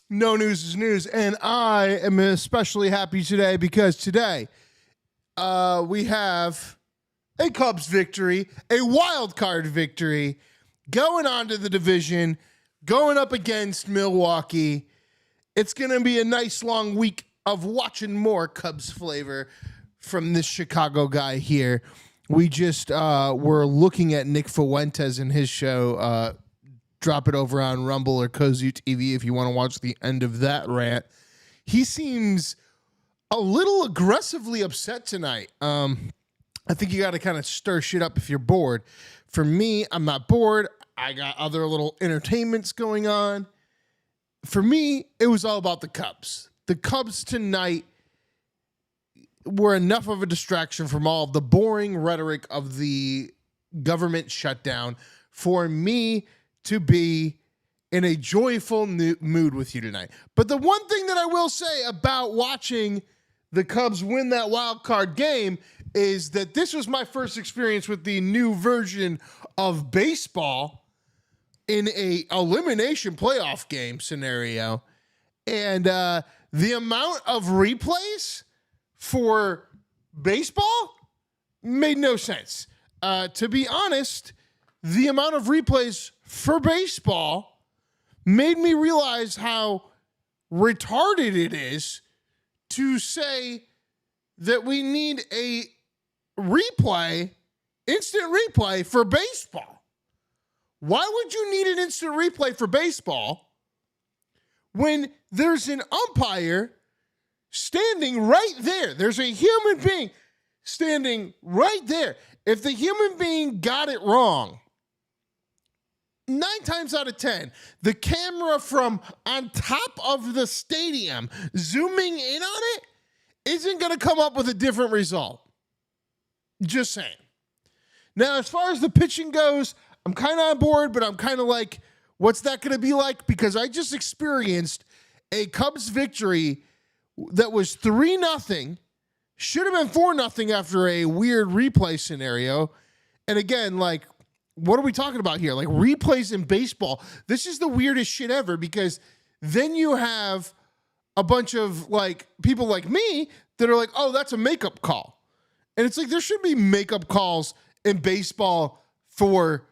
No news is news, and I am especially happy today because today we have a Cubs victory, a wild card victory, going on to the division, going up against Milwaukee. It's going to be a nice long week of watching more Cubs flavor from this Chicago guy here. We just were looking at Nick Fuentes and his show. Drop it over on Rumble or Cozy TV if you want to watch the end of that rant. He seems a little aggressively upset tonight. I think you got to kind of stir shit up if you're bored. For me, I'm not bored. I got other little entertainments going on. For me, it was all about the Cubs. The Cubs tonight were enough of a distraction from all of the boring rhetoric of the government shutdown for me to be in a joyful mood with you tonight. But the one thing that I will say about watching the Cubs win that wild card game is that this was my first experience with the new version of baseball in a elimination playoff game scenario. And the amount of replays for baseball made no sense. To be honest, the amount of replays for baseball made me realize how retarded it is to say that we need a replay, instant replay for baseball. Why would you need an instant replay for baseball when there's an umpire standing right there? There's a human being standing right there. If the human being got it wrong, 9 times out of 10, the camera from on top of the stadium zooming in on it isn't going to come up with a different result. Just saying. Now, as far as the pitching goes, I'm kind of on board, but I'm kind of like, what's that going to be like? Because I just experienced a Cubs victory that was 3-0, should have been 4-0 after a weird replay scenario. And again, like, what are we talking about here? Like replays in baseball. This is the weirdest shit ever because then you have a bunch of like people like me that are like, oh, that's a makeup call. And it's like there should be makeup calls in baseball for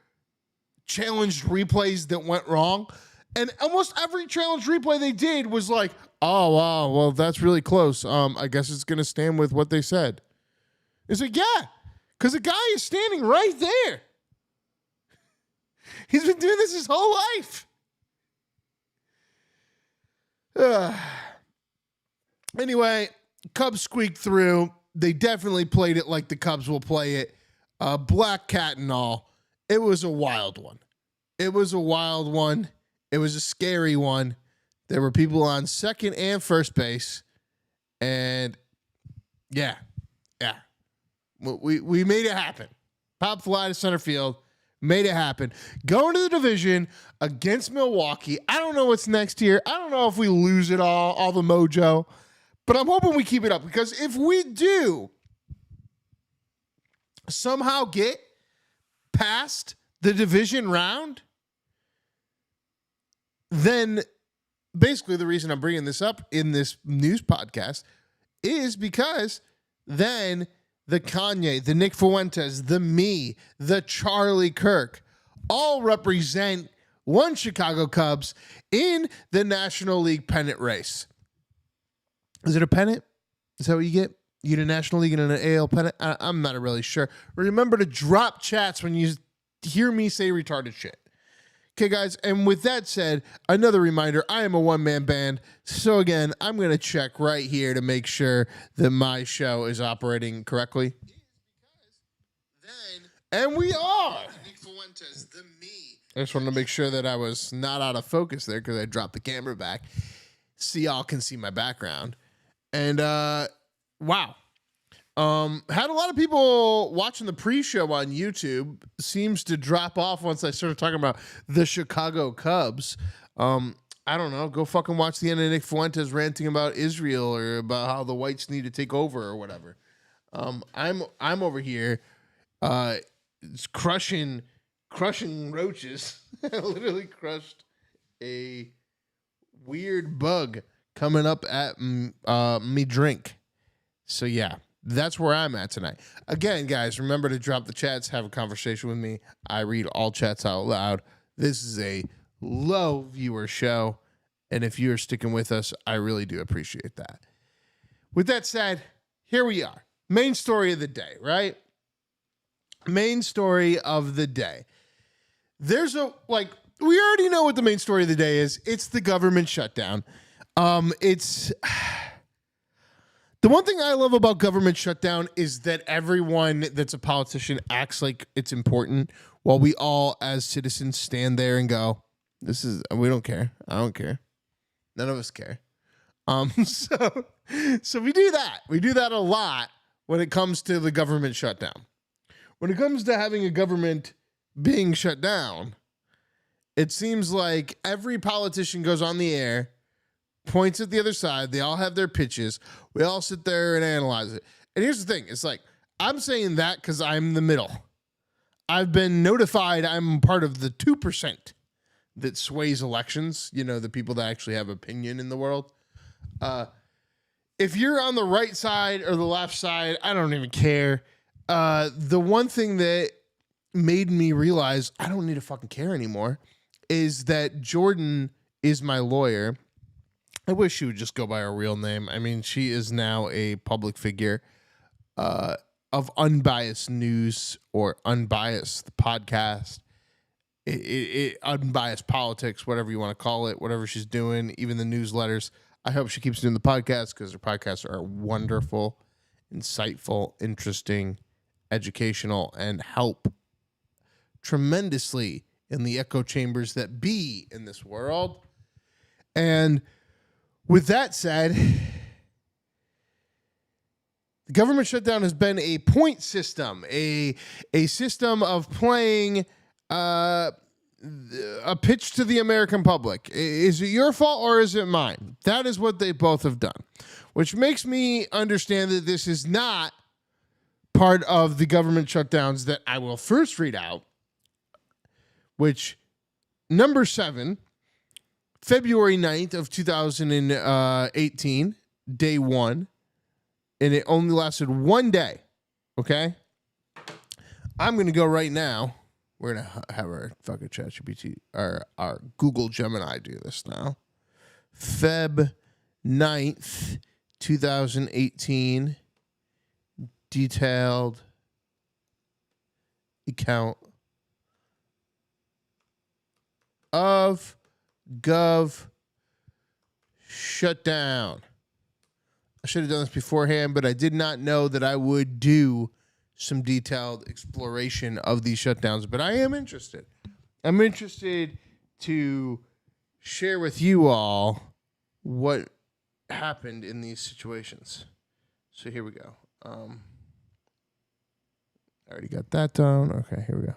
challenged replays that went wrong. And almost every challenged replay they did was like, oh, wow, well, that's really close. I guess it's going to stand with what they said. It's like, yeah, because the guy is standing right there. He's been doing this his whole life. Anyway, Cubs squeaked through. They definitely played it like the Cubs will play it. Black cat and all. It was a wild one. It was a wild one. It was a scary one. There were people on second and first base. And yeah. We made it happen. Pop fly to center field. Made it happen. Going to the division against Milwaukee. I don't know what's next here. I don't know if we lose it all the mojo. But I'm hoping we keep it up. Because if we do somehow get past the division round, then basically the reason I'm bringing this up in this news podcast is because then the Kanye, the Nick Fuentes, the me, the Charlie Kirk, all represent one Chicago Cubs in the National League pennant race. Is it a pennant? Is that what you get? You get a National League and an AL pennant? I'm not really sure. Remember to drop chats when you hear me say retarded shit. Okay, guys, and with that said, another reminder, I am a one-man band. So, again, I'm going to check right here to make sure that my show is operating correctly. And we are. I just wanted to make sure that I was not out of focus there because I dropped the camera back so y'all can see my background. And, wow. Had a lot of people watching the pre-show on YouTube. Seems to drop off once I started talking about the Chicago Cubs. I don't know. Go fucking watch the end of Nick Fuentes ranting about Israel or about how the whites need to take over or whatever. I'm over here, crushing roaches. I literally crushed a weird bug coming up at me drink. So yeah, that's where I'm at tonight. Again, guys, remember to drop the chats, have a conversation with me. I read all chats out loud. This is a low viewer show, and if you're sticking with us, I really do appreciate that. With that said, here we are. Main story of the day, right? Main story of the day. We already know what the main story of the day is. It's the government shutdown. It's the one thing I love about government shutdown is that everyone that's a politician acts like it's important, while we all as citizens stand there and go, we don't care. I don't care. None of us care. So we do that. We do that a lot when it comes to the government shutdown. When it comes to having a government being shut down, it seems like every politician goes on the air, points at the other side. They all have their pitches. We all sit there and analyze it. And here's the thing. It's like, I'm saying that because I'm the middle. I've been notified I'm part of the 2% that sways elections. You know, the people that actually have opinion in the world. If you're on the right side or the left side, I don't even care. The one thing that made me realize I don't need to fucking care anymore is that Jordan is my lawyer. I wish she would just go by her real name. I mean, she is now a public figure of Unbiased News or Unbiased Podcast, Unbiased Politics, whatever you want to call it, whatever she's doing, even the newsletters. I hope she keeps doing the podcast because her podcasts are wonderful, insightful, interesting, educational, and help tremendously in the echo chambers that be in this world. And with that said, the government shutdown has been a point system, a system of playing a pitch to the American public. Is it your fault or is it mine? That is what they both have done, which makes me understand that this is not part of the government shutdowns that I will first read out, which number 7, February 9th of 2018, day 1, and it only lasted 1 day, okay? I'm going to go right now. We're going to have our fucking ChatGPT, our Google Gemini do this now. Feb 9th, 2018, detailed account of Gov shutdown. I should have done this beforehand, but I did not know that I would do some detailed exploration of these shutdowns, but I am interested. I'm interested to share with you all what happened in these situations. So here we go. I already got that down. Okay, here we go.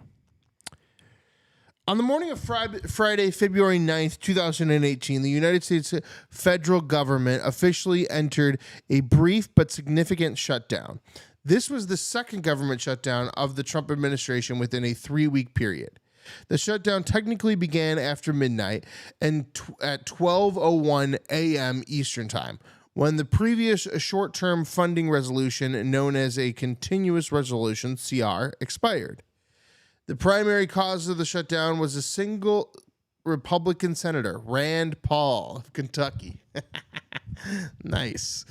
On the morning of Friday, February 9th, 2018, the United States federal government officially entered a brief but significant shutdown. This was the second government shutdown of the Trump administration within a 3-week period. The shutdown technically began after midnight and at 12:01 a.m. Eastern Time, when the previous short-term funding resolution, known as a continuous resolution, CR, expired. The primary cause of the shutdown was a single Republican senator, Rand Paul of Kentucky. Nice.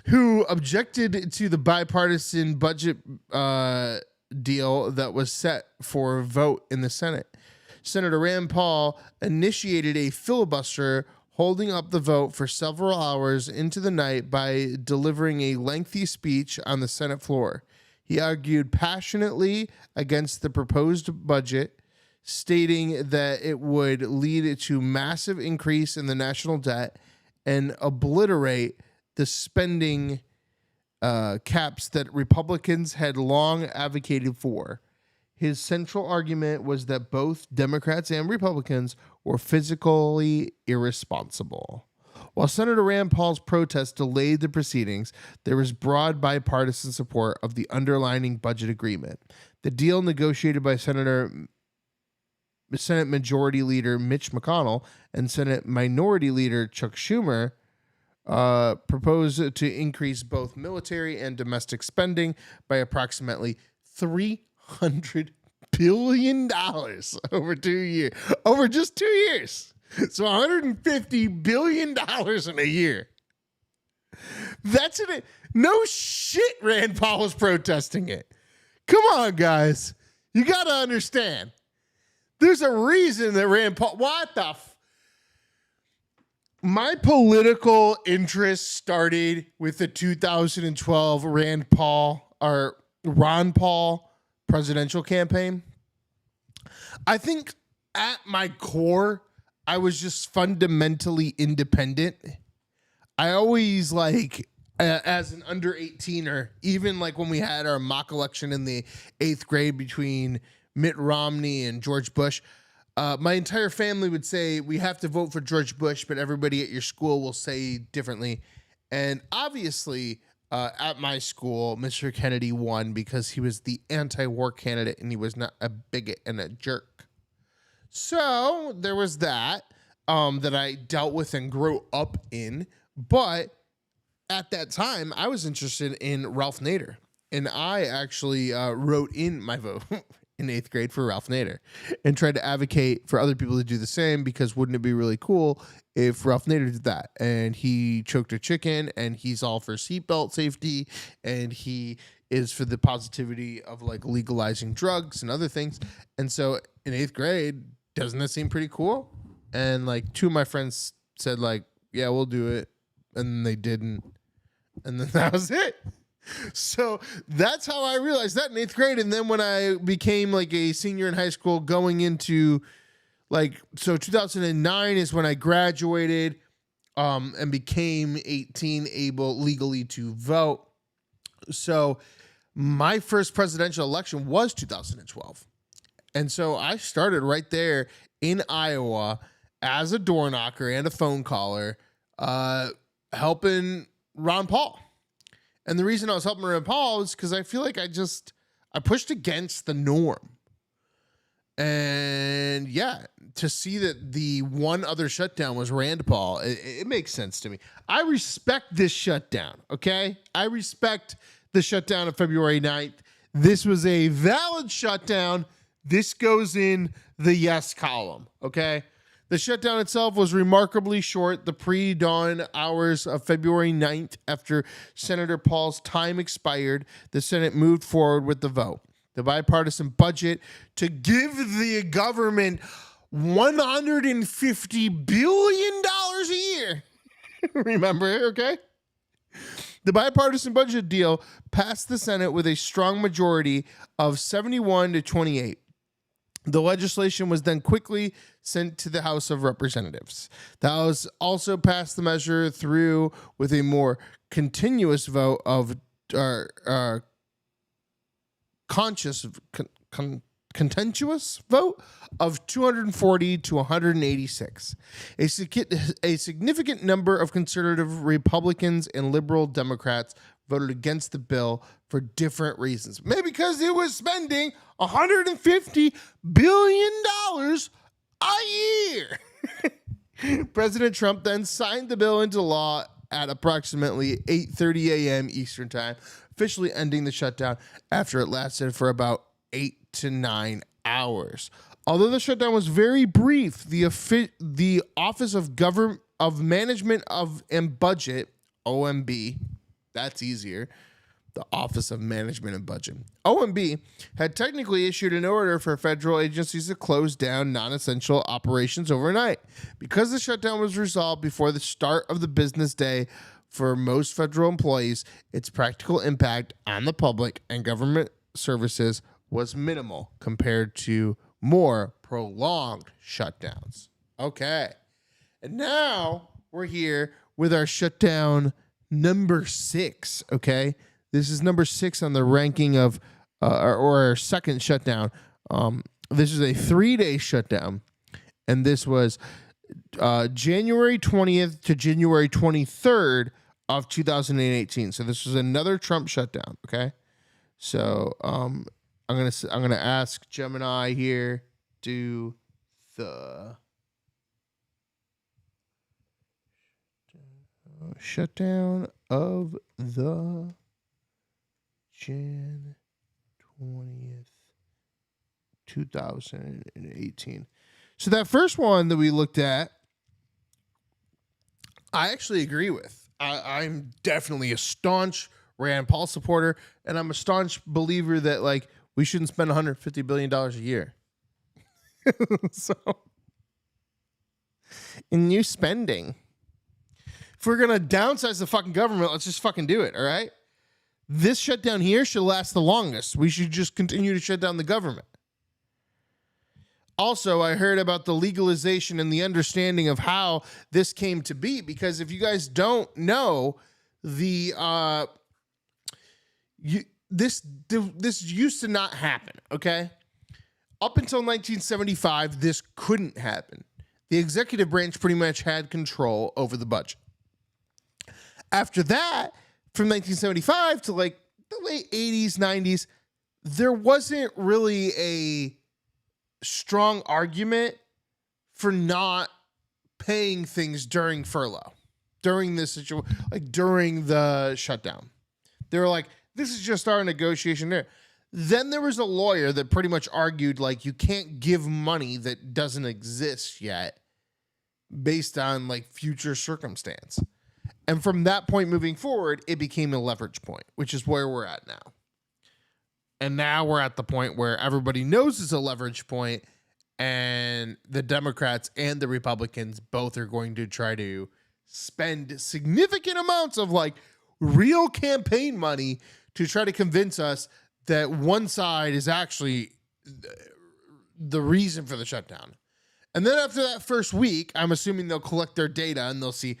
Who objected to the bipartisan budget deal that was set for a vote in the Senate. Senator Rand Paul initiated a filibuster, holding up the vote for several hours into the night by delivering a lengthy speech on the Senate floor. He argued passionately against the proposed budget, stating that it would lead to massive increase in the national debt and obliterate the spending caps that Republicans had long advocated for. His central argument was that both Democrats and Republicans were physically irresponsible. While Senator Rand Paul's protest delayed the proceedings, there was broad bipartisan support of the underlying budget agreement. The deal negotiated by Senator Senate Majority Leader Mitch McConnell and Senate Minority Leader Chuck Schumer proposed to increase both military and domestic spending by approximately $300 billion over 2 years, over just 2 years. So $150 billion in a year. That's it. No shit, Rand Paul was protesting it. Come on, guys. You got to understand. There's a reason that Rand Paul, my political interest started with the 2012 Ron Paul presidential campaign. I think at my core, I was just fundamentally independent. I always as an under 18er, even like when we had our mock election in the 8th grade between Mitt Romney and George Bush, my entire family would say we have to vote for George Bush, but everybody at your school will say differently. And obviously, at my school, Mr. Kennedy won because he was the anti-war candidate and he was not a bigot and a jerk. So there was that that I dealt with and grew up in. But at that time, I was interested in Ralph Nader. And I actually wrote in my vote in 8th grade for Ralph Nader and tried to advocate for other people to do the same, because wouldn't it be really cool if Ralph Nader did that? And he choked a chicken, and he's all for seatbelt safety, and he is for the positivity of like legalizing drugs and other things. And so in 8th grade, doesn't that seem pretty cool? And like 2 of my friends said like, yeah, we'll do it. And then they didn't. And then that was it. So that's how I realized that in 8th grade. And then when I became like a senior in high school, going into 2009 is when I graduated and became 18, able legally to vote. So my first presidential election was 2012. And so I started right there in Iowa as a door knocker and a phone caller, helping Ron Paul. And the reason I was helping Ron Paul is because I feel like I pushed against the norm. And yeah, to see that the one other shutdown was Rand Paul, it makes sense to me. I respect this shutdown, okay? I respect the shutdown of February 9th. This was a valid shutdown. This goes in the yes column, okay? The shutdown itself was remarkably short. The pre-dawn hours of February 9th, after Senator Paul's time expired, the Senate moved forward with the vote. The bipartisan budget to give the government $150 billion a year. Remember, okay? The bipartisan budget deal passed the Senate with a strong majority of 71 to 28. The legislation was then quickly sent to the House of Representatives. The House also passed the measure through with a more continuous vote of contentious vote of 240 to 186. A significant number of conservative Republicans and liberal Democrats voted against the bill for different reasons. Maybe because it was spending $150 billion a year. President Trump then signed the bill into law at approximately 8:30 a.m. Eastern Time, officially ending the shutdown after it lasted for about 8 to 9 hours. Although the shutdown was very brief, the Office of Management and Budget, OMB, that's easier, the Office of Management and Budget, OMB, had technically issued an order for federal agencies to close down non-essential operations overnight. Because the shutdown was resolved before the start of the business day for most federal employees, its practical impact on the public and government services was minimal compared to more prolonged shutdowns. Okay. And now we're here with our shutdown number 6, okay? This is number 6 on the ranking of, or our second shutdown. This is a 3-day shutdown, and this was January 20th to January 23rd of 2018. So this was another Trump shutdown, okay? So I'm gonna ask Gemini here to the shutdown of the Jan 20th, 2018. So that first one that we looked at, I actually agree with. I'm definitely a staunch Rand Paul supporter, and I'm a staunch believer that like we shouldn't spend $150 billion a year. So, in new spending, if we're gonna downsize the fucking government, let's just fucking do it. All right. This shutdown here should last the longest. We should just continue to shut down the government. Also, I heard about the legalization and the understanding of how this came to be, because if you guys don't know, this used to not happen, okay? Up until 1975, this couldn't happen. The executive branch pretty much had control over the budget. After that, from 1975 to like the late 80s, 90s, there wasn't really a strong argument for not paying things during furlough, during this situation, like during the shutdown. They were like, this is just our negotiation there. Then there was a lawyer that pretty much argued like you can't give money that doesn't exist yet based on like future circumstance. And from that point moving forward, it became a leverage point, which is where we're at now. And now we're at the point where everybody knows it's a leverage point, and the Democrats and the Republicans both are going to try to spend significant amounts of like real campaign money to try to convince us that one side is actually the reason for the shutdown. And then after that first week, I'm assuming they'll collect their data and they'll see,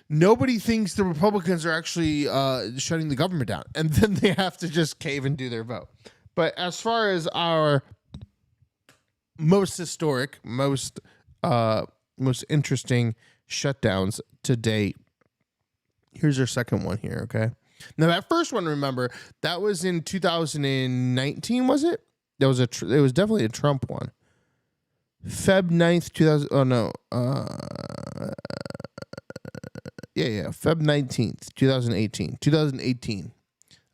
nobody thinks the Republicans are actually shutting the government down. And then they have to just cave and do their vote. But as far as our most historic, most interesting shutdowns to date, here's our second one here, okay? Now, that first one, remember, that was in 2019, was it? It was definitely a Trump one. Feb 9th, 2000. Oh, no. Feb 19th, 2018. 2018.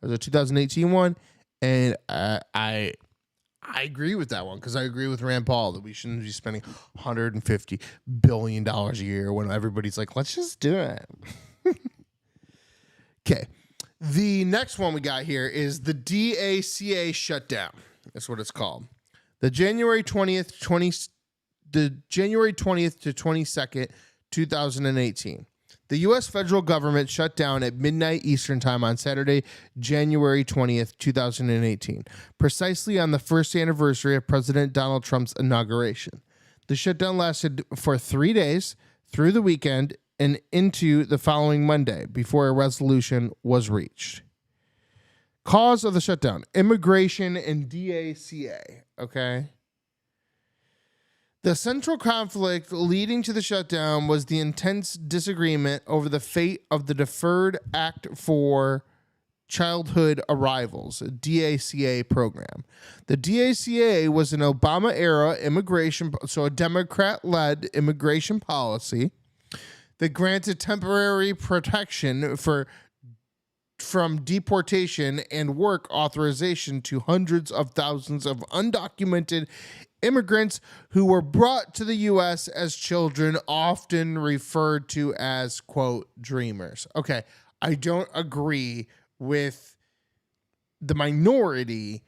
That was a 2018 one, and I agree with that one because I agree with Rand Paul that we shouldn't be spending $150 billion a year when everybody's like, let's just do it. Okay. The next one we got here is the DACA shutdown. That's what it's called. The January 20th to 22nd, 2018. The U.S. federal government shut down at midnight Eastern time on Saturday, January 20th, 2018, precisely on the first anniversary of President Donald Trump's inauguration. The shutdown lasted for 3 days through the weekend and into the following Monday before a resolution was reached. Cause of the shutdown: immigration and DACA. Okay. The central conflict leading to the shutdown was the intense disagreement over the fate of the Deferred Act for Childhood Arrivals, DACA program. The DACA was an Obama-era immigration, so a Democrat-led immigration policy that granted temporary protection from deportation and work authorization to hundreds of thousands of undocumented immigrants who were brought to the U.S. as children, often referred to as, quote, dreamers. Okay, I don't agree with the minority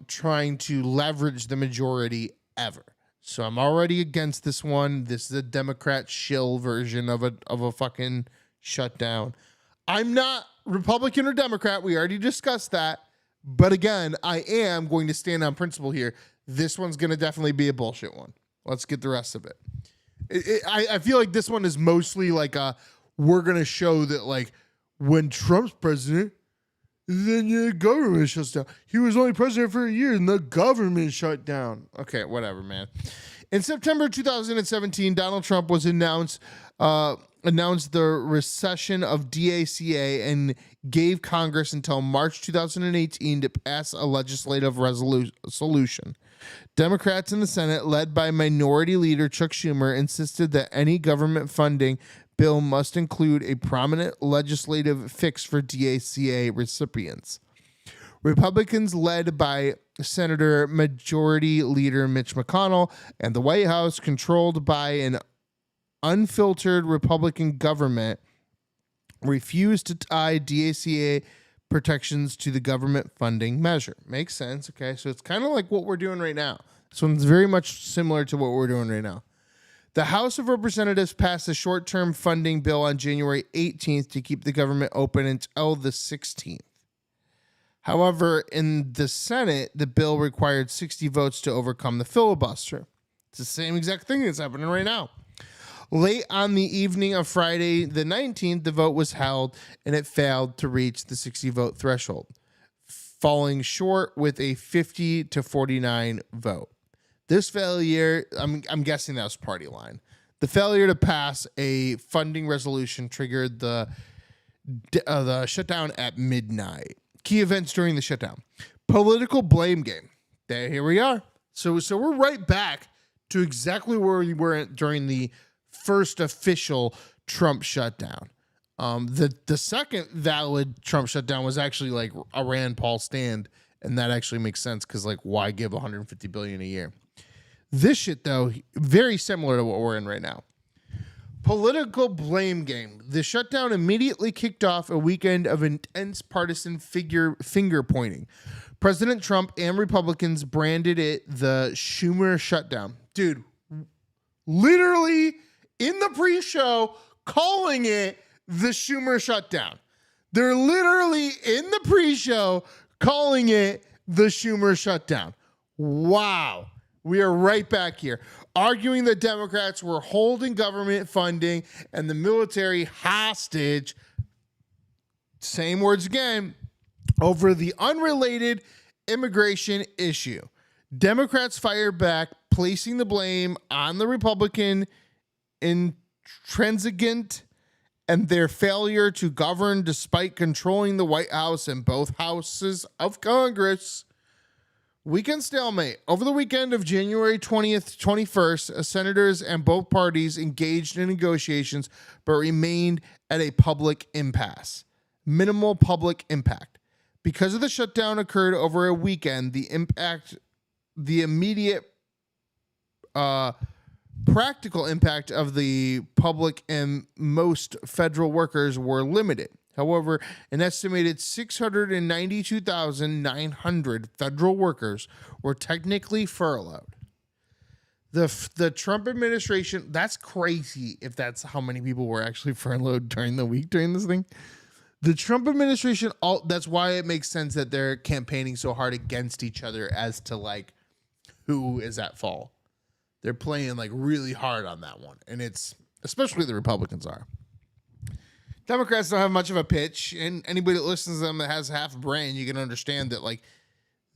trying to leverage the majority ever. So I'm already against this one. This is a Democrat shill version of a fucking shutdown. I'm not Republican or Democrat. We already discussed that. But again, I am going to stand on principle here. This one's going to definitely be a bullshit one. Let's get the rest of it. I feel like this one is mostly like we're going to show that like when Trump's president, then the government shuts down. He was only president for a year and the government shut down. Okay, whatever, man. In September 2017, Donald Trump was announced announced the recession of DACA and gave Congress until March 2018 to pass a legislative solution. Democrats in the Senate, led by Minority Leader Chuck Schumer, insisted that any government funding bill must include a prominent legislative fix for DACA recipients. Republicans, led by Senator Majority Leader Mitch McConnell, and the White House, controlled by an unfiltered Republican government, refused to tie DACA protections to the government funding measure. Makes sense, okay? So it's kind of like what we're doing right now. This one's very much similar to what we're doing right now. The House of Representatives passed a short-term funding bill on January 18th to keep the government open until the 16th. However, in the Senate, the bill required 60 votes to overcome the filibuster. It's the same exact thing that's happening right now. Late on the evening of Friday the 19th, the vote was held, and it failed to reach the 60-vote threshold, falling short with a 50 to 49 vote. This failure, I'm guessing that was party line. The failure to pass a funding resolution triggered the shutdown at midnight. Key events during the shutdown. Political blame game. Here we are. So we're right back to exactly where we were during the first official Trump shutdown. The second valid Trump shutdown was actually like a Rand Paul stand, and that actually makes sense because like why give $150 billion a year? This shit though, very similar to what we're in right now. Political blame game. The shutdown immediately kicked off a weekend of intense partisan finger pointing. President Trump and Republicans branded it the Schumer shutdown. Dude, literally in the pre-show calling it the Schumer shutdown. They're literally in the pre-show calling it the Schumer shutdown. Wow. We are right back here, arguing that Democrats were holding government funding and the military hostage, same words again, over the unrelated immigration issue. Democrats fired back, placing the blame on the Republican intransigent and their failure to govern despite controlling the White House and both houses of Congress. Weekend stalemate. Over the weekend of January 20th, 21st, senators and both parties engaged in negotiations but remained at a public impasse. Minimal public impact. Because of the shutdown occurred over a weekend, the immediate practical impact of the public and most federal workers were limited. However, an estimated 692,900 federal workers were technically furloughed. The Trump administration, that's crazy if that's how many people were actually furloughed during the week during this thing. The Trump administration, that's why it makes sense that they're campaigning so hard against each other as to like who is at fault. They're playing like really hard on that one. And it's, especially the Republicans are. Democrats don't have much of a pitch, and anybody that listens to them that has half a brain, you can understand that like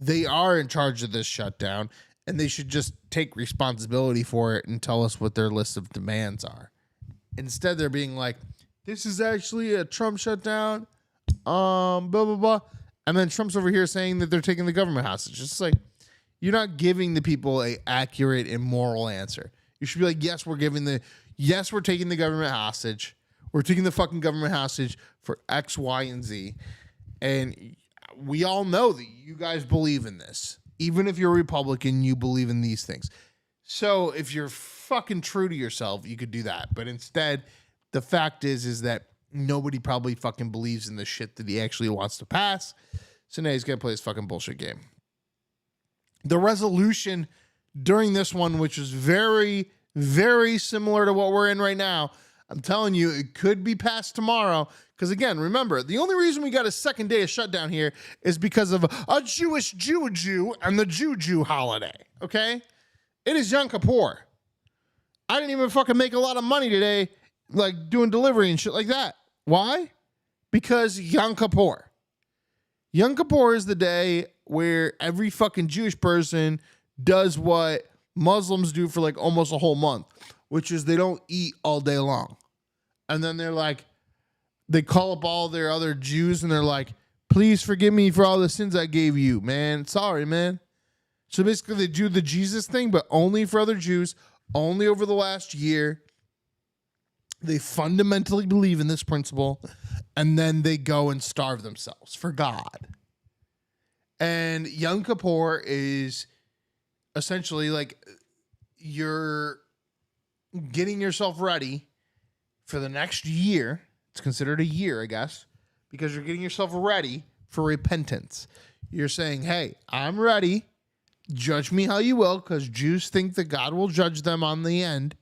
they are in charge of this shutdown, and they should just take responsibility for it and tell us what their list of demands are. Instead, they're being like, "This is actually a Trump shutdown," blah blah blah, and then Trump's over here saying that they're taking the government hostage. It's like you're not giving the people a accurate and moral answer. You should be like, "Yes, we're taking the government hostage." We're taking the fucking government hostage for X, Y, and Z. And we all know that you guys believe in this. Even if you're a Republican, you believe in these things. So if you're fucking true to yourself, you could do that. But instead, the fact is that nobody probably fucking believes in the shit that he actually wants to pass. So now he's going to play his fucking bullshit game. The resolution during this one, which is very, very similar to what we're in right now, I'm telling you, it could be passed tomorrow. Because again, remember, the only reason we got a second day of shutdown here is because of a Jewish Jew and the Jew holiday. Okay? It is Yom Kippur. I didn't even fucking make a lot of money today, like doing delivery and shit like that. Why? Because Yom Kippur. Yom Kippur is the day where every fucking Jewish person does what Muslims do for like almost a whole month, which is they don't eat all day long. And then they call up all their other Jews and they're like, please forgive me for all the sins I gave you, man. Sorry, man. So basically they do the Jesus thing, but only for other Jews, only over the last year. They fundamentally believe in this principle, and then they go and starve themselves for God. And Yom Kippur is essentially like you're getting yourself ready for the next year. It's considered a year, I guess, because you're getting yourself ready for repentance. You're saying, hey, I'm ready. Judge me how you will, because Jews think that God will judge them on the end.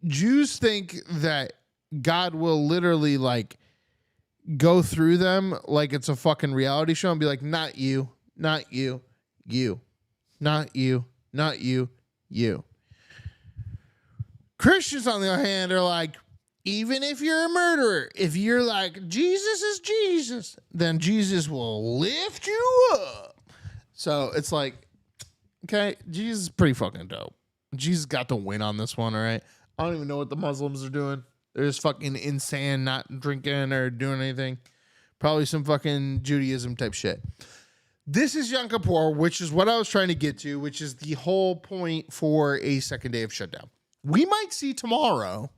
Jews think that God will literally like go through them like it's a fucking reality show and be like, not you, not you, you, not you, not you, you. Christians, on the other hand, are like, even if you're a murderer, if you're like, Jesus is Jesus, then Jesus will lift you up. So it's like, okay, Jesus is pretty fucking dope. Jesus got the win on this one, all right? I don't even know what the Muslims are doing. They're just fucking insane, not drinking or doing anything. Probably some fucking Judaism type shit. This is Yom Kippur, which is what I was trying to get to, which is the whole point for a second day of shutdown. We might see tomorrow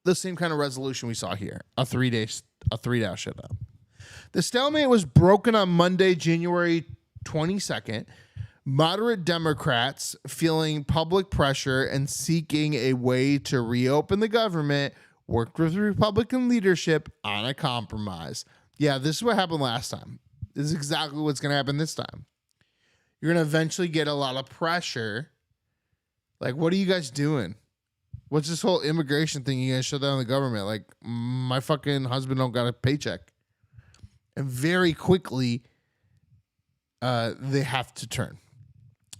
the same kind of resolution we saw here, a 3-day shutdown. The stalemate was broken on Monday, January 22nd. Moderate Democrats feeling public pressure and seeking a way to reopen the government worked with Republican leadership on a compromise. Yeah, this is what happened last time. This is exactly what's going to happen this time. You're going to eventually get a lot of pressure. Like, what are you guys doing? What's this whole immigration thing? You guys shut down the government? Like, my fucking husband don't got a paycheck. And very quickly, they have to turn.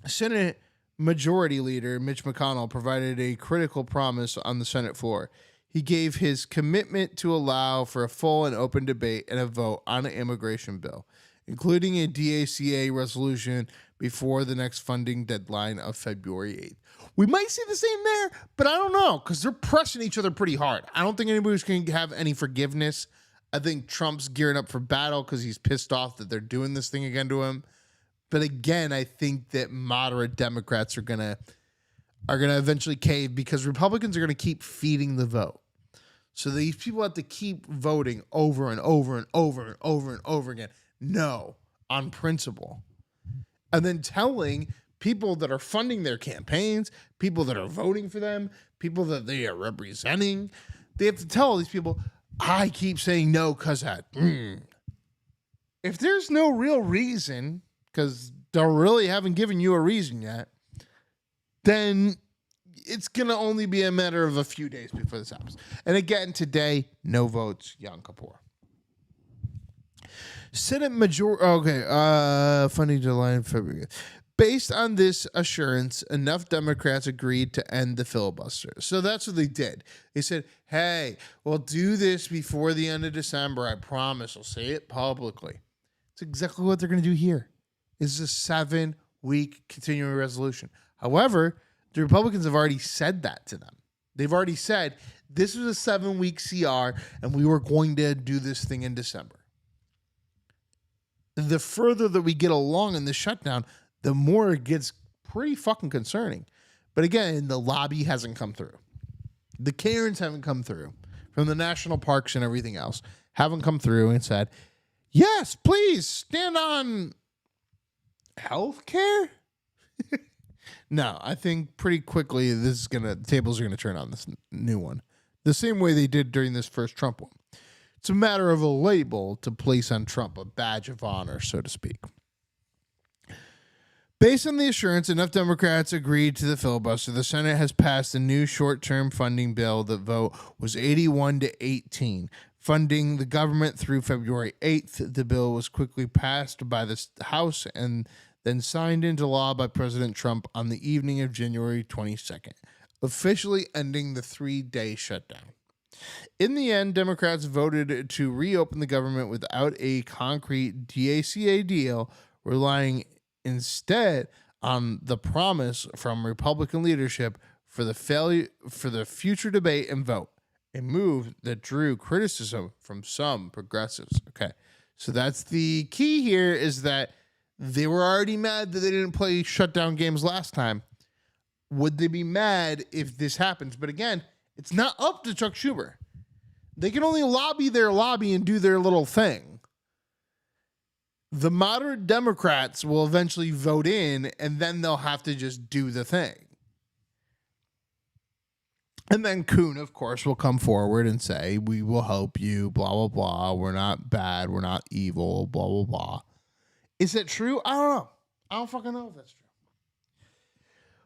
Senate Majority Leader Mitch McConnell provided a critical promise on the Senate floor. He gave his commitment to allow for a full and open debate and a vote on an immigration bill, including a DACA resolution before the next funding deadline of February 8th. We might see the same there, but I don't know, because they're pressing each other pretty hard. I don't think anybody's going to have any forgiveness. I think Trump's gearing up for battle because he's pissed off that they're doing this thing again to him. But again, I think that moderate Democrats are gonna eventually cave because Republicans are gonna keep feeding the vote. So these people have to keep voting over and over and over and over and over again. No, on principle. And then telling people that are funding their campaigns, people that are voting for them, people that they are representing, they have to tell all these people, I keep saying no because that. If there's no real reason, because they really haven't given you a reason yet, then it's going to only be a matter of a few days before this happens. And again, today, no votes, Yom Kippur. Senate funding deadline in February. Based on this assurance, enough Democrats agreed to end the filibuster. So that's what they did. They said, hey, we'll do this before the end of December. I promise. I'll say it publicly. It's exactly what they're going to do here. This is a 7-week continuing resolution. However, the Republicans have already said that to them. They've already said, this was a 7-week CR, and we were going to do this thing in December. The further that we get along in this shutdown, the more it gets pretty fucking concerning. But again, the lobby hasn't come through. The Karens haven't come through from the national parks and everything else. Haven't come through and said, yes, please stand on healthcare. No, I think pretty quickly the tables are gonna turn on this new one. The same way they did during this first Trump one. It's a matter of a label to place on Trump, a badge of honor, so to speak. Based on the assurance, enough Democrats agreed to the filibuster. The Senate has passed a new short-term funding bill. The vote was 81-18, funding the government through February 8th. The bill was quickly passed by the House and then signed into law by President Trump on the evening of January 22nd, officially ending the 3-day shutdown. In the end, Democrats voted to reopen the government without a concrete DACA deal, relying instead on the promise from Republican leadership for the future debate and vote, a move that drew criticism from some progressives. Okay, so that's the key here, is that they were already mad that they didn't play shutdown games last time. Would they be mad if this happens? But again, it's not up to Chuck Schumer. They can only lobby their lobby and do their little thing. The moderate Democrats will eventually vote in, and then they'll have to just do the thing. And then Kuhn, of course, will come forward and say, we will help you, blah, blah, blah. We're not bad. We're not evil, blah, blah, blah. Is it true? I don't know. I don't fucking know if that's true.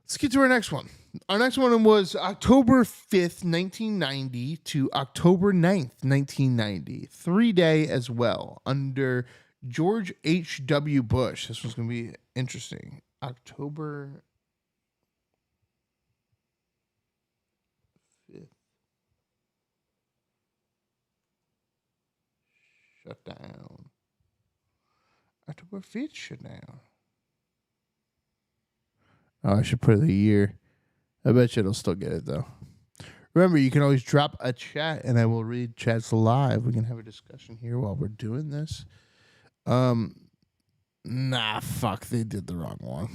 Let's get to our next one. Our next one was October 5th, 1990 to October 9th, 1990. 3-day as well, under George H.W. Bush. This one's going to be interesting. October 5th. Shutdown. October 5th shutdown. Oh, I should put the year. I bet you it'll still get it, though. Remember, you can always drop a chat, and I will read chats live. We can have a discussion here while we're doing this. Nah, fuck. They did the wrong one.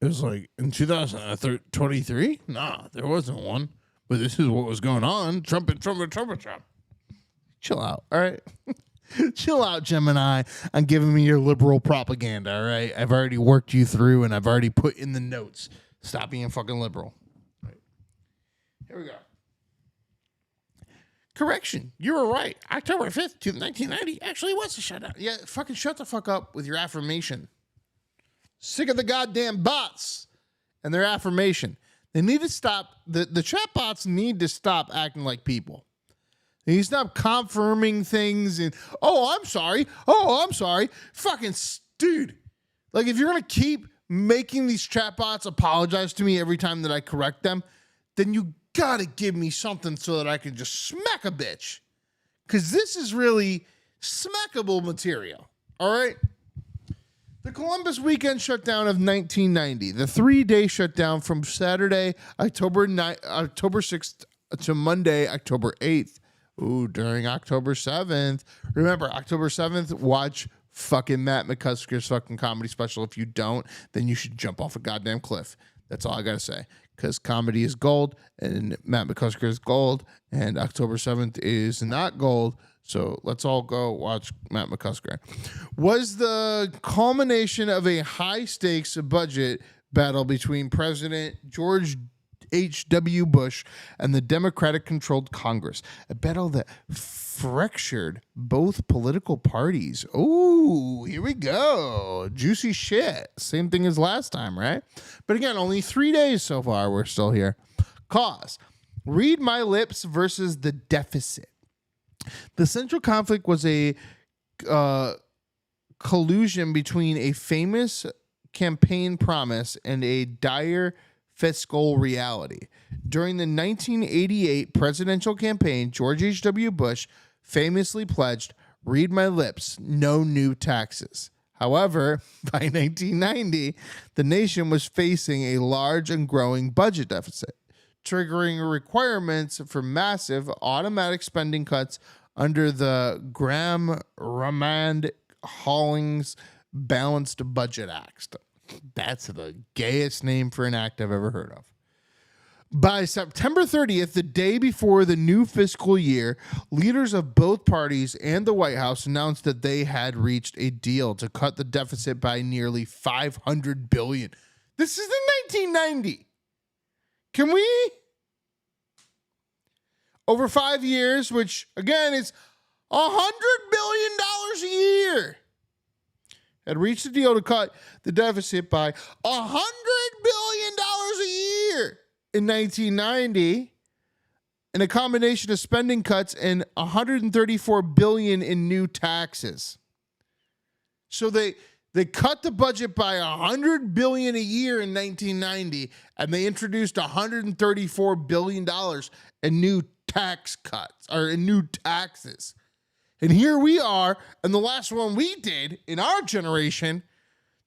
It was like in 2023? Nah, there wasn't one. But this is what was going on. Trumpet. Chill out, all right? Chill out, Gemini, on giving me your liberal propaganda, all right? I've already worked you through, and I've already put in the notes. Stop being fucking liberal. All right. Here we go. Correction, you were right. October 5th, 1990 actually was a shutdown. Yeah, fucking shut the fuck up with your affirmation. Sick of the goddamn bots and their affirmation. They need to stop. The chat bots need to stop acting like people. They need to stop confirming things and, I'm sorry. Fucking dude. Like, if you're going to keep making these chat bots apologize to me every time that I correct them, then you got to give me something so that I can just smack a bitch. Because this is really smackable material. All right? The Columbus weekend shutdown of 1990, the 3-day shutdown from Saturday, October 6th to Monday, October 8th. Ooh, during October 7th. Remember, October 7th, watch fucking Matt McCusker's fucking comedy special. If you don't, then you should jump off a goddamn cliff. That's all I got to say. Because comedy is gold, and Matt McCusker is gold, and October 7th is not gold. So let's all go watch Matt McCusker. Was the culmination of a high-stakes budget battle between President George H.W. Bush and the Democratic-controlled Congress. A battle that fractured both political parties. Oh, here we go. Juicy shit. Same thing as last time, right? But again, only 3 days so far. We're still here. Cause. Read my lips versus the deficit. The central conflict was a collusion between a famous campaign promise and a dire fiscal reality. During the 1988 presidential campaign, George H.W. Bush famously pledged, "Read my lips, no new taxes." However, by 1990, the nation was facing a large and growing budget deficit, triggering requirements for massive automatic spending cuts under the Graham-Raymond-Hollings Balanced Budget Act. That's the gayest name for an act I've ever heard of. By September 30th, the day before the new fiscal year, leaders of both parties and the White House announced that they had reached a deal to cut the deficit by nearly $500 billion. This is in 1990. Can we? Over 5 years, which, again, is $100 billion a year, had reached a deal to cut the deficit by $100 billion a year in 1990, and a combination of spending cuts and $134 billion in new taxes. So they cut the budget by $100 billion a year in 1990, and they introduced $134 billion in new tax cuts or in new taxes. And here we are, and the last one we did in our generation,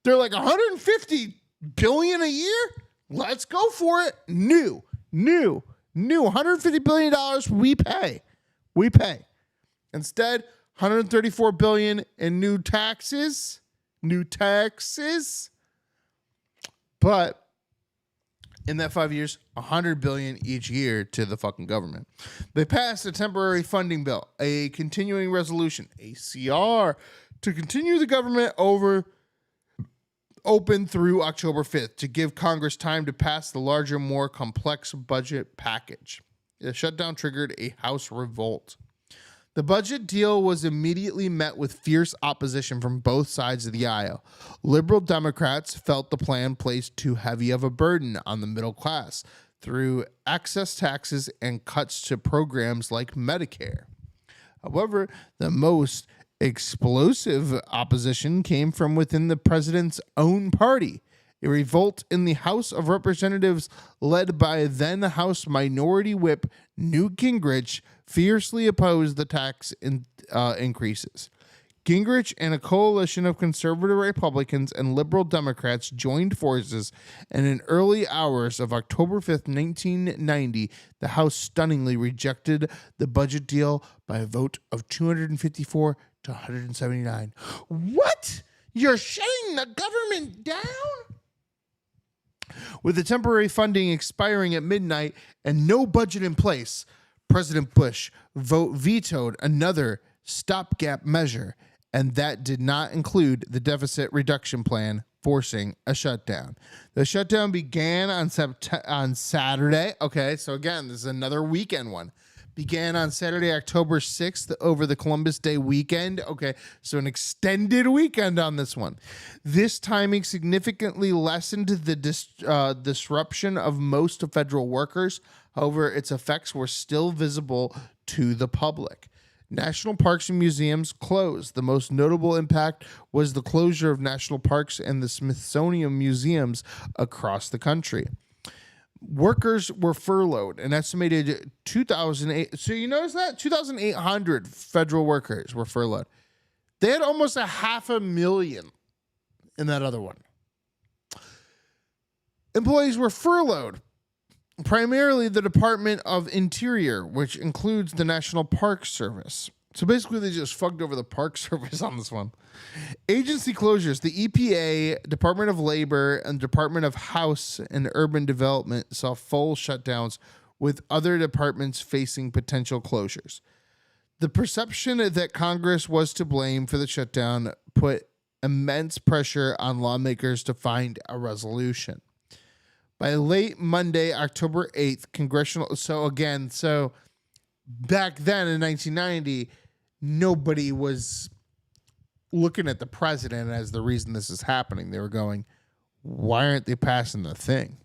they're like 150 billion a year. Let's go for it. New $150 billion we pay. Instead, 134 billion in new taxes. But in that 5 years, 100 billion each year to the fucking government. They passed a temporary funding bill, a continuing resolution, ACR, to continue the government open through October 5th to give Congress time to pass the larger, more complex budget package. The shutdown triggered a House revolt. The budget deal was immediately met with fierce opposition from both sides of the aisle. Liberal Democrats felt the plan placed too heavy of a burden on the middle class through excess taxes and cuts to programs like Medicare. However, the most explosive opposition came from within the president's own party. A revolt in the House of Representatives led by then House Minority Whip Newt Gingrich fiercely opposed the tax increases. Gingrich and a coalition of conservative Republicans and liberal Democrats joined forces, and in early hours of October 5th, 1990, the House stunningly rejected the budget deal by a vote of 254 to 179. What? You're shutting the government down? With the temporary funding expiring at midnight and no budget in place, President Bush vetoed another stopgap measure, and that did not include the deficit reduction plan, forcing a shutdown. The shutdown began on Saturday. Okay, so again, this is another weekend one. Began on Saturday, October 6th over the Columbus Day weekend. Okay, so an extended weekend on this one. This timing significantly lessened the disruption of most federal workers. However, its effects were still visible to the public. National parks and museums closed. The most notable impact was the closure of national parks and the Smithsonian museums across the country. Workers were furloughed, an estimated 2,008. So you notice that 2,800 federal workers were furloughed. They had almost 500,000 in that other one. Employees were furloughed, primarily the Department of Interior, which includes the National Park Service. So basically, they just fucked over the Park Service on this one. Agency closures. The EPA, Department of Labor, and Department of House and Urban Development saw full shutdowns, with other departments facing potential closures. The perception that Congress was to blame for the shutdown put immense pressure on lawmakers to find a resolution. By late Monday, October 8th, so back then in 1990, nobody was looking at the president as the reason this is happening. They were going, why aren't they passing the thing?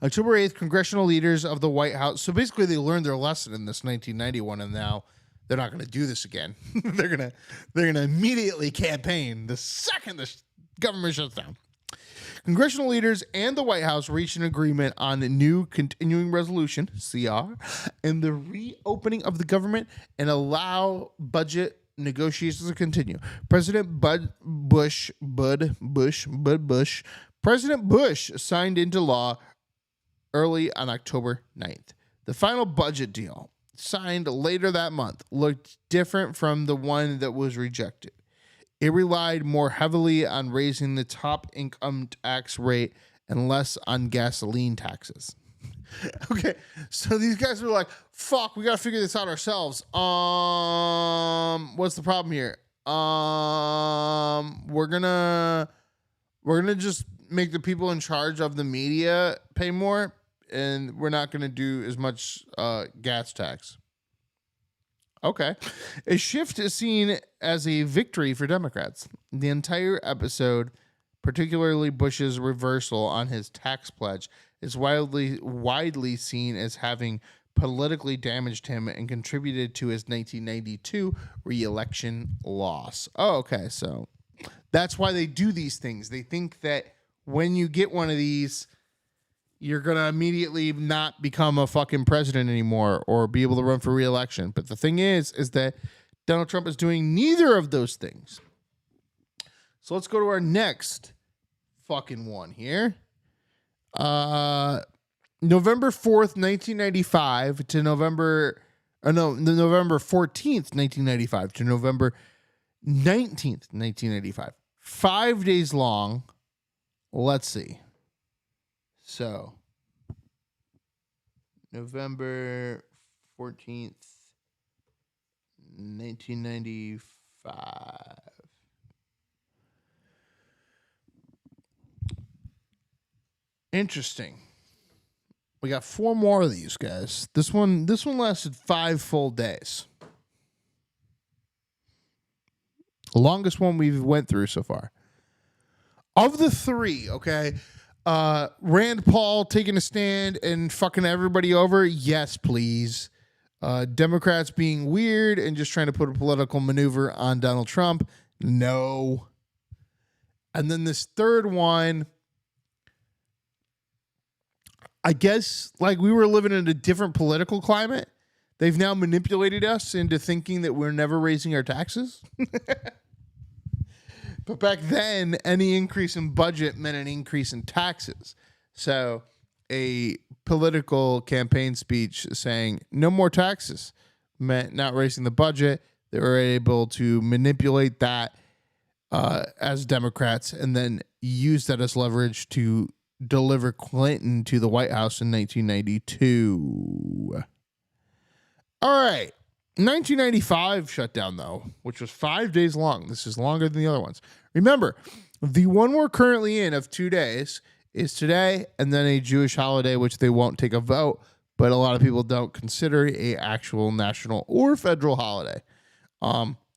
October 8th, congressional leaders of the White House. So basically they learned their lesson in this 1991, and now they're not going to do this again. They're going to immediately campaign the second the government shuts down. Congressional leaders and the White House reached an agreement on a new continuing resolution, CR, and the reopening of the government and allow budget negotiations to continue. President Bush signed into law early on October 9th. The final budget deal, signed later that month, looked different from the one that was rejected. It relied more heavily on raising the top income tax rate and less on gasoline taxes. Okay, so these guys were like, fuck, we got to figure this out ourselves. What's the problem here? We're gonna just make the people in charge of the media pay more, and we're not gonna do as much gas tax. Okay. A shift is seen as a victory for Democrats. The entire episode, particularly Bush's reversal on his tax pledge, is widely seen as having politically damaged him and contributed to his 1992 re-election loss. Oh, okay. So that's why they do these things. They think that when you get one of these, you're going to immediately not become a fucking president anymore or be able to run for re-election. But the thing is that Donald Trump is doing neither of those things. So let's go to our next fucking one here. November 4th, 1995 to November 14th, 1995 to November 19th, 1995. 5 days long. Let's see. So, November 14th, 1995. Interesting. We got 4 more of these guys. This one lasted 5 full days. The longest one we've went through so far. Of the 3, okay, Rand Paul taking a stand and fucking everybody over, yes, please. Democrats being weird and just trying to put a political maneuver on Donald Trump, no. And then this third one, I guess, like, we were living in a different political climate. They've now manipulated us into thinking that we're never raising our taxes. But back then, any increase in budget meant an increase in taxes. So a political campaign speech saying no more taxes meant not raising the budget. They were able to manipulate that as Democrats and then use that as leverage to deliver Clinton to the White House in 1992. All right. 1995 shutdown, though, which was 5 days long. This is longer than the other ones. Remember, the one we're currently in of 2 days is today and then a Jewish holiday, which they won't take a vote, but a lot of people don't consider a actual national or federal holiday.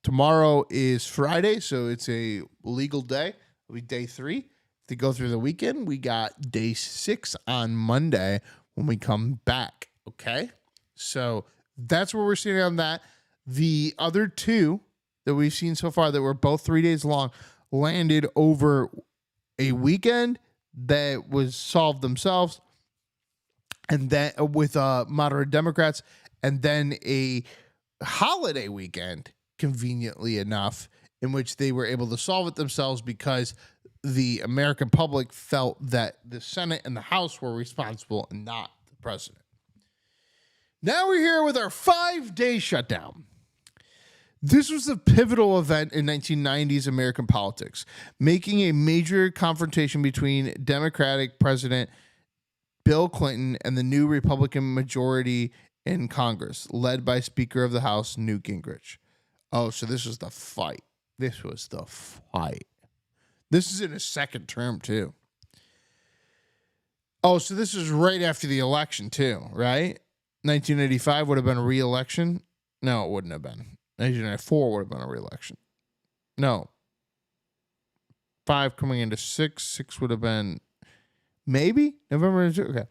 Tomorrow is Friday, so it's a legal day. It'll be day 3. To go through the weekend, we got day 6 on Monday when we come back, okay? So that's where we're sitting on that. The other 2 that we've seen so far that were both 3 days long landed over a weekend that was solved themselves, and then with moderate Democrats, and then a holiday weekend, conveniently enough, in which they were able to solve it themselves because the American public felt that the Senate and the House were responsible and not the president. Now we're here with our 5-day shutdown. This was a pivotal event in 1990s American politics, making a major confrontation between Democratic President Bill Clinton and the new Republican majority in Congress, led by Speaker of the House Newt Gingrich. Oh, so this was the fight. This was the fight. This is in his second term, too. Oh, so this is right after the election, too, right? 1985 would have been a re-election. No, it wouldn't have been. 1994 would have been a re-election. No. 5 coming into 6. 6 would have been maybe November. Okay.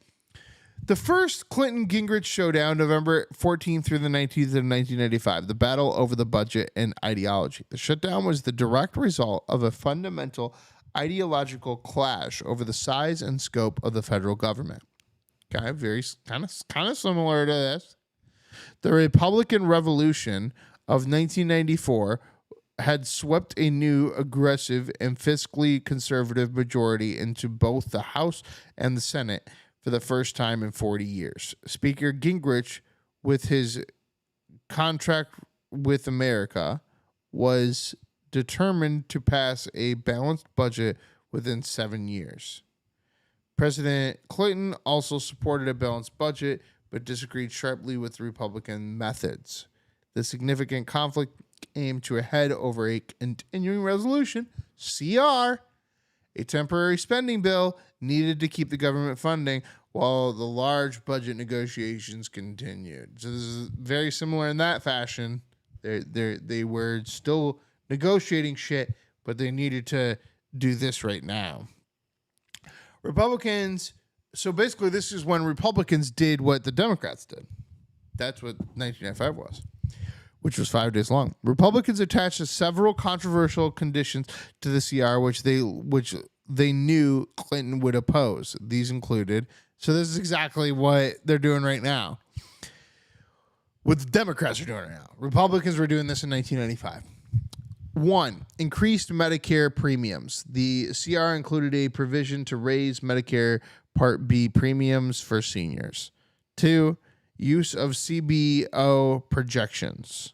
The first Clinton-Gingrich showdown, November 14th through the 19th of 1995, the battle over the budget and ideology. The shutdown was the direct result of a fundamental ideological clash over the size and scope of the federal government. Okay, very kind of similar to this. The Republican Revolution of 1994 had swept a new aggressive and fiscally conservative majority into both the House and the Senate for the first time in 40 years. Speaker Gingrich, with his contract with America, was determined to pass a balanced budget within 7 years. President Clinton also supported a balanced budget, but disagreed sharply with Republican methods. The significant conflict came to a head over a continuing resolution, CR, a temporary spending bill needed to keep the government funding while the large budget negotiations continued. So this is very similar in that fashion. They were still negotiating shit, but they needed to do this right now. Republicans, so basically this is when Republicans did what the Democrats did. That's what 1995 was, which was 5 days long. Republicans attached several controversial conditions to the CR, which they knew Clinton would oppose. These included, so this is exactly what they're doing right now. what the Democrats are doing right now. Republicans were doing this in 1995. 1, increased Medicare premiums. The CR included a provision to raise Medicare Part B premiums for seniors. 2, use of CBO projections.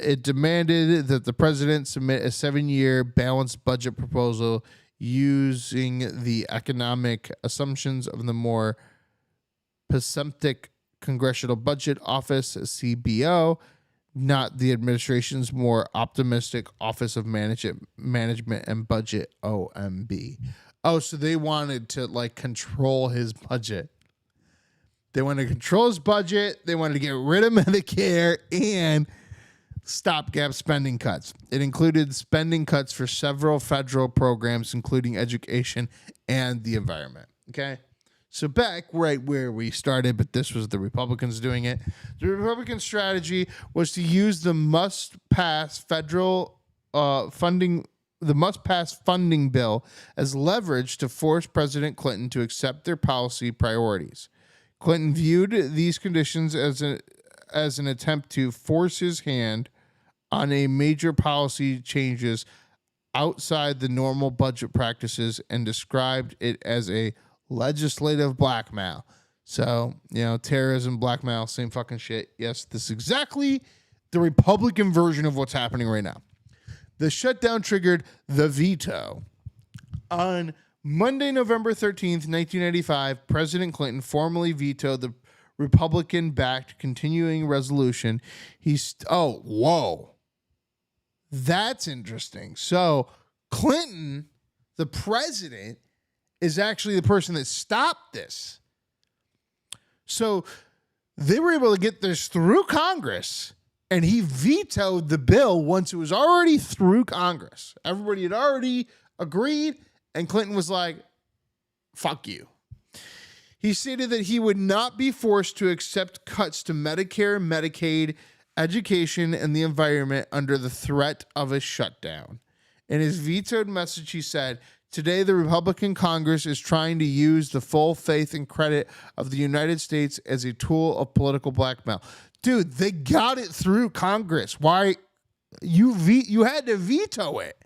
It demanded that the president submit a 7-year balanced budget proposal using the economic assumptions of the more pessimistic Congressional Budget Office, CBO, not the administration's more optimistic Office of Management and Budget, OMB. Oh, so they wanted to like control his budget. They wanted to control his budget. They wanted to get rid of Medicare and stopgap spending cuts. It included spending cuts for several federal programs, including education and the environment. Okay. So back right where we started, but this was the Republicans doing it. The Republican strategy was to use the must-pass federal funding bill as leverage to force President Clinton to accept their policy priorities. Clinton viewed these conditions as an attempt to force his hand on a major policy changes outside the normal budget practices and described it as a legislative blackmail. So, terrorism, blackmail, same fucking shit. Yes, this is exactly the Republican version of what's happening right now. The shutdown triggered the veto. On Monday, November 13th, 1985, President Clinton formally vetoed the Republican-backed continuing resolution. Whoa. That's interesting. So, Clinton, the president, is actually the person that stopped this. So they were able to get this through Congress, and he vetoed the bill once it was already through Congress. Everybody had already agreed, and Clinton was like, fuck you. He stated that he would not be forced to accept cuts to Medicare, Medicaid, education, and the environment under the threat of a shutdown. In his vetoed message, he said, "Today, the Republican Congress is trying to use the full faith and credit of the United States as a tool of political blackmail." Dude, they got it through Congress. Why? You had to veto it.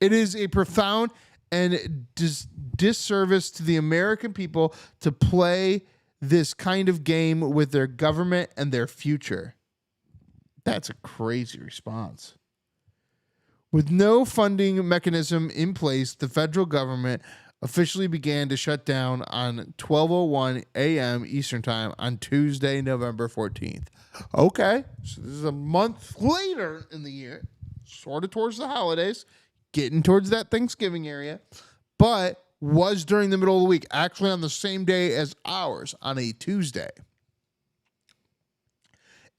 It is a profound and disservice to the American people to play this kind of game with their government and their future. That's a crazy response. With no funding mechanism in place, the federal government officially began to shut down on 12:01 a.m. Eastern Time on Tuesday, November 14th. Okay, so this is a month later in the year, sort of towards the holidays, getting towards that Thanksgiving area, but was during the middle of the week, actually on the same day as ours, on a Tuesday.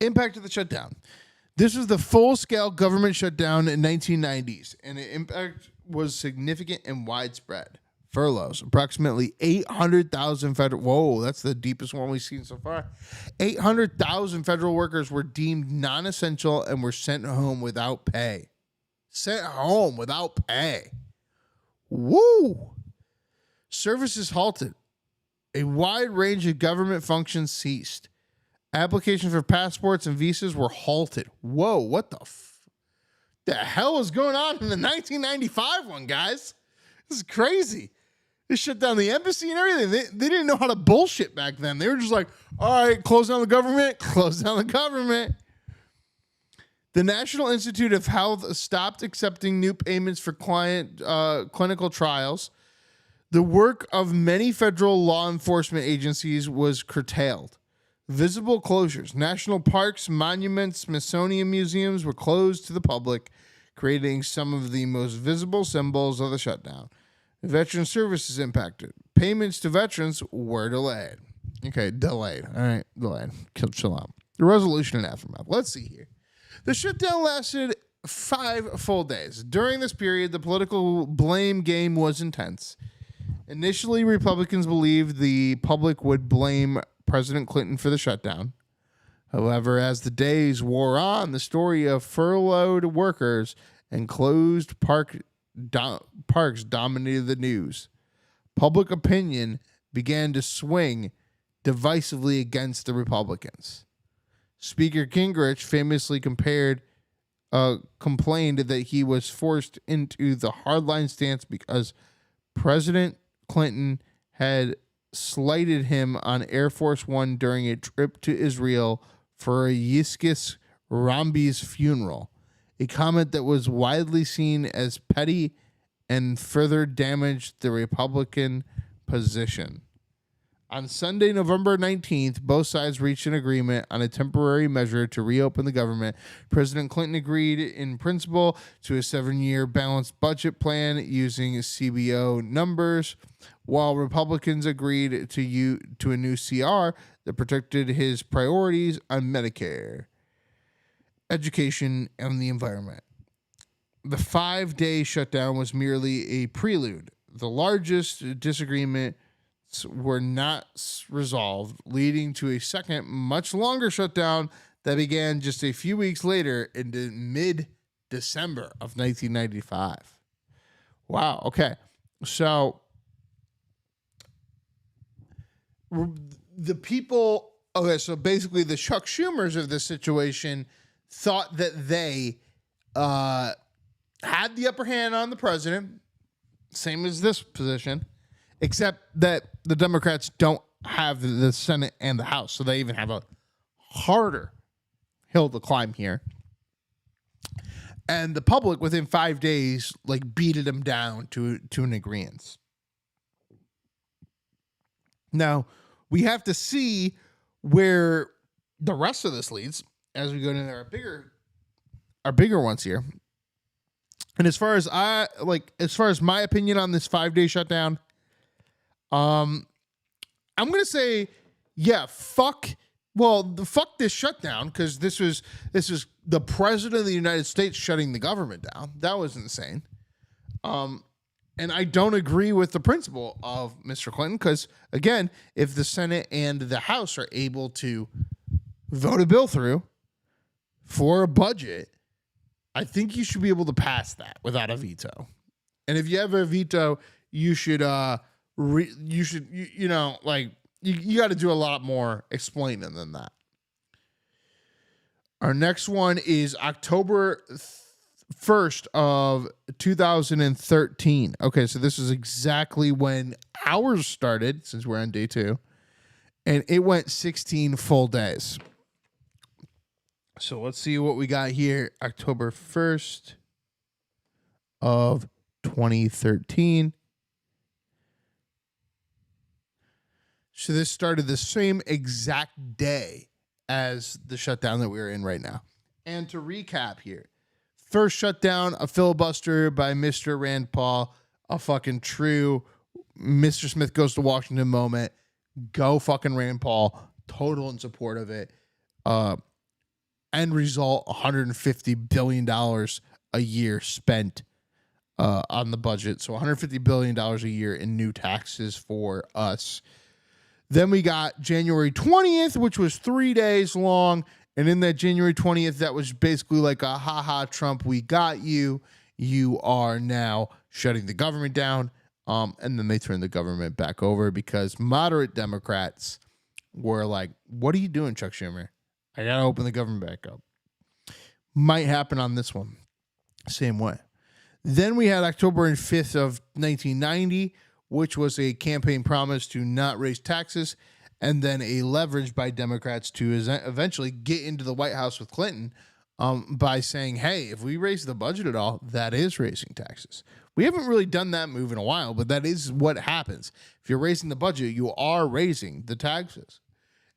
Impact of the shutdown. This was the full-scale government shutdown in 1990s, and the impact was significant and widespread. Furloughs, approximately 800,000 federal... Whoa, that's the deepest one we've seen so far. 800,000 federal workers were deemed non-essential and were sent home without pay. Sent home without pay. Woo! Services halted. A wide range of government functions ceased. Applications for passports and visas were halted. Whoa, what the hell was going on in the 1995 one, guys? This is crazy. They shut down the embassy and everything. They didn't know how to bullshit back then. They were just like, all right, close down the government, close down the government. The National Institute of Health stopped accepting new payments for clinical trials. The work of many federal law enforcement agencies was curtailed. Visible closures. National parks, monuments, Smithsonian museums were closed to the public, creating some of the most visible symbols of the shutdown. Veteran services impacted. Payments to veterans were delayed. Okay, delayed. All right, delayed. Chill out. The resolution and aftermath. Let's see here. The shutdown lasted 5 full days. During this period, the political blame game was intense. Initially, Republicans believed the public would blame President Clinton for the shutdown. However, as the days wore on, the story of furloughed workers and closed parks dominated the news. Public opinion began to swing divisively against the Republicans. Speaker Gingrich famously complained that he was forced into the hardline stance because President Clinton had slighted him on Air Force One during a trip to Israel for Yitzhak Rabin's funeral, a comment that was widely seen as petty and further damaged the Republican position. On Sunday, November 19th, both sides reached an agreement on a temporary measure to reopen the government. President Clinton agreed in principle to a 7-year balanced budget plan using CBO numbers, while Republicans agreed to a new CR that protected his priorities on Medicare, education, and the environment. The 5-day shutdown was merely a prelude. The largest disagreement were not resolved, leading to a second, much longer shutdown that began just a few weeks later in mid-December of 1995. Wow. Okay. So the people, so basically the Chuck Schumers of this situation thought that they had the upper hand on the president, same as this position, except that the Democrats don't have the Senate and the House, so they even have a harder hill to climb here. And the public, within 5 days, beated them down to an agreement. Now, we have to see where the rest of this leads as we go into our bigger ones here. And as far as my opinion on this 5-day shutdown, I'm going to say, yeah, fuck this shutdown, because this was the president of the United States shutting the government down. That was insane. And I don't agree with the principle of Mr. Clinton, because, again, if the Senate and the House are able to vote a bill through for a budget, I think you should be able to pass that without a veto. And if you have a veto, you should you got to do a lot more explaining than that. Our next one is October 1st of 2013. Okay, so this is exactly when ours started, since we're on day 2, and it went 16 full days. So let's see what we got here. October 1st of 2013. So this started the same exact day as the shutdown that we're in right now. And to recap here, first shutdown, a filibuster by Mr. Rand Paul, a fucking true Mr. Smith goes to Washington moment. Go fucking Rand Paul, total in support of it. End result, $150 billion a year spent on the budget. So $150 billion a year in new taxes for us. Then we got January 20th, which was 3 days long. And in that January 20th, that was basically like a ha-ha, Trump, we got you. You are now shutting the government down. And then they turned the government back over because moderate Democrats were like, what are you doing, Chuck Schumer? I got to open the government back up. Might happen on this one. Same way. Then we had October 5th of 1990, which was a campaign promise to not raise taxes, and then a leverage by Democrats to eventually get into the White House with Clinton by saying, hey, if we raise the budget at all, that is raising taxes. We haven't really done that move in a while, but that is what happens. If you're raising the budget, you are raising the taxes.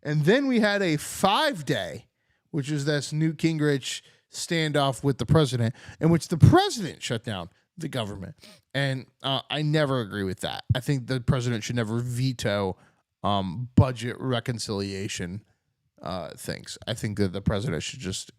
And then we had a 5-day, which is this Newt Gingrich standoff with the president, in which the president shut down the government. And I never agree with that. I think the president should never veto budget reconciliation things. I think that the president should just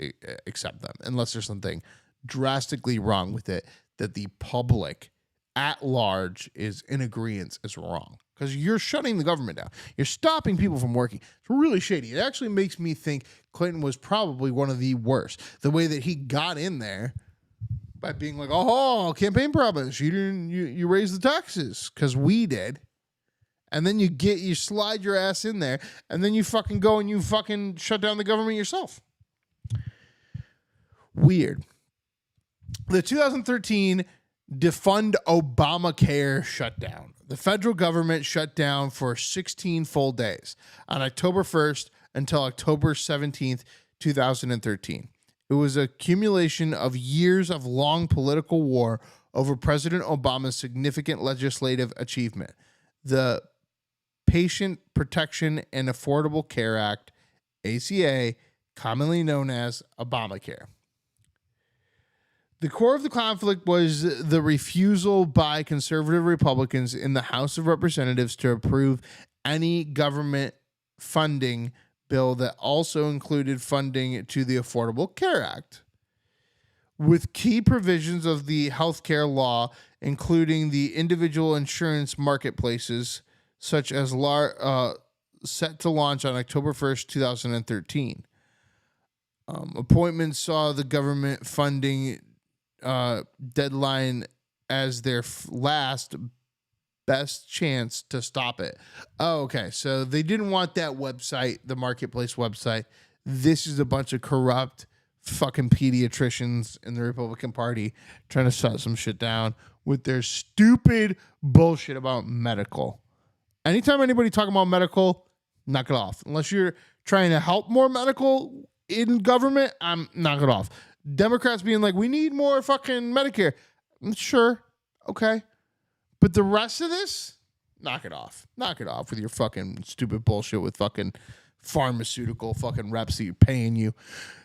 accept them, unless there's something drastically wrong with it that the public at large is in agreement is wrong. Because you're shutting the government down. You're stopping people from working. It's really shady. It actually makes me think Clinton was probably one of the worst. The way that he got in there by being like, oh, campaign promise. You raised the taxes because we did. And then you slide your ass in there, and then you fucking go and you fucking shut down the government yourself. Weird. The 2013 defund Obamacare shutdown. The federal government shut down for 16 full days on October 1st until October 17th, 2013. It was a accumulation of years of long political war over President Obama's significant legislative achievement, the Patient Protection and Affordable Care Act, ACA, commonly known as Obamacare. The core of the conflict was the refusal by conservative Republicans in the House of Representatives to approve any government funding bill that also included funding to the Affordable Care Act, with key provisions of the healthcare law, including the individual insurance marketplaces, such as set to launch on October 1st, 2013. Appointments saw the government funding deadline as their last best chance to stop it. Oh, okay. So they didn't want that website, the marketplace website. This is a bunch of corrupt fucking pediatricians in the Republican Party trying to shut some shit down with their stupid bullshit about medical. Anytime anybody talking about medical, knock it off. Unless you're trying to help more medical in government, knock it off. Democrats being like, we need more fucking Medicare. Sure. Okay. But the rest of this, knock it off. Knock it off with your fucking stupid bullshit with fucking pharmaceutical fucking reps that you're paying you.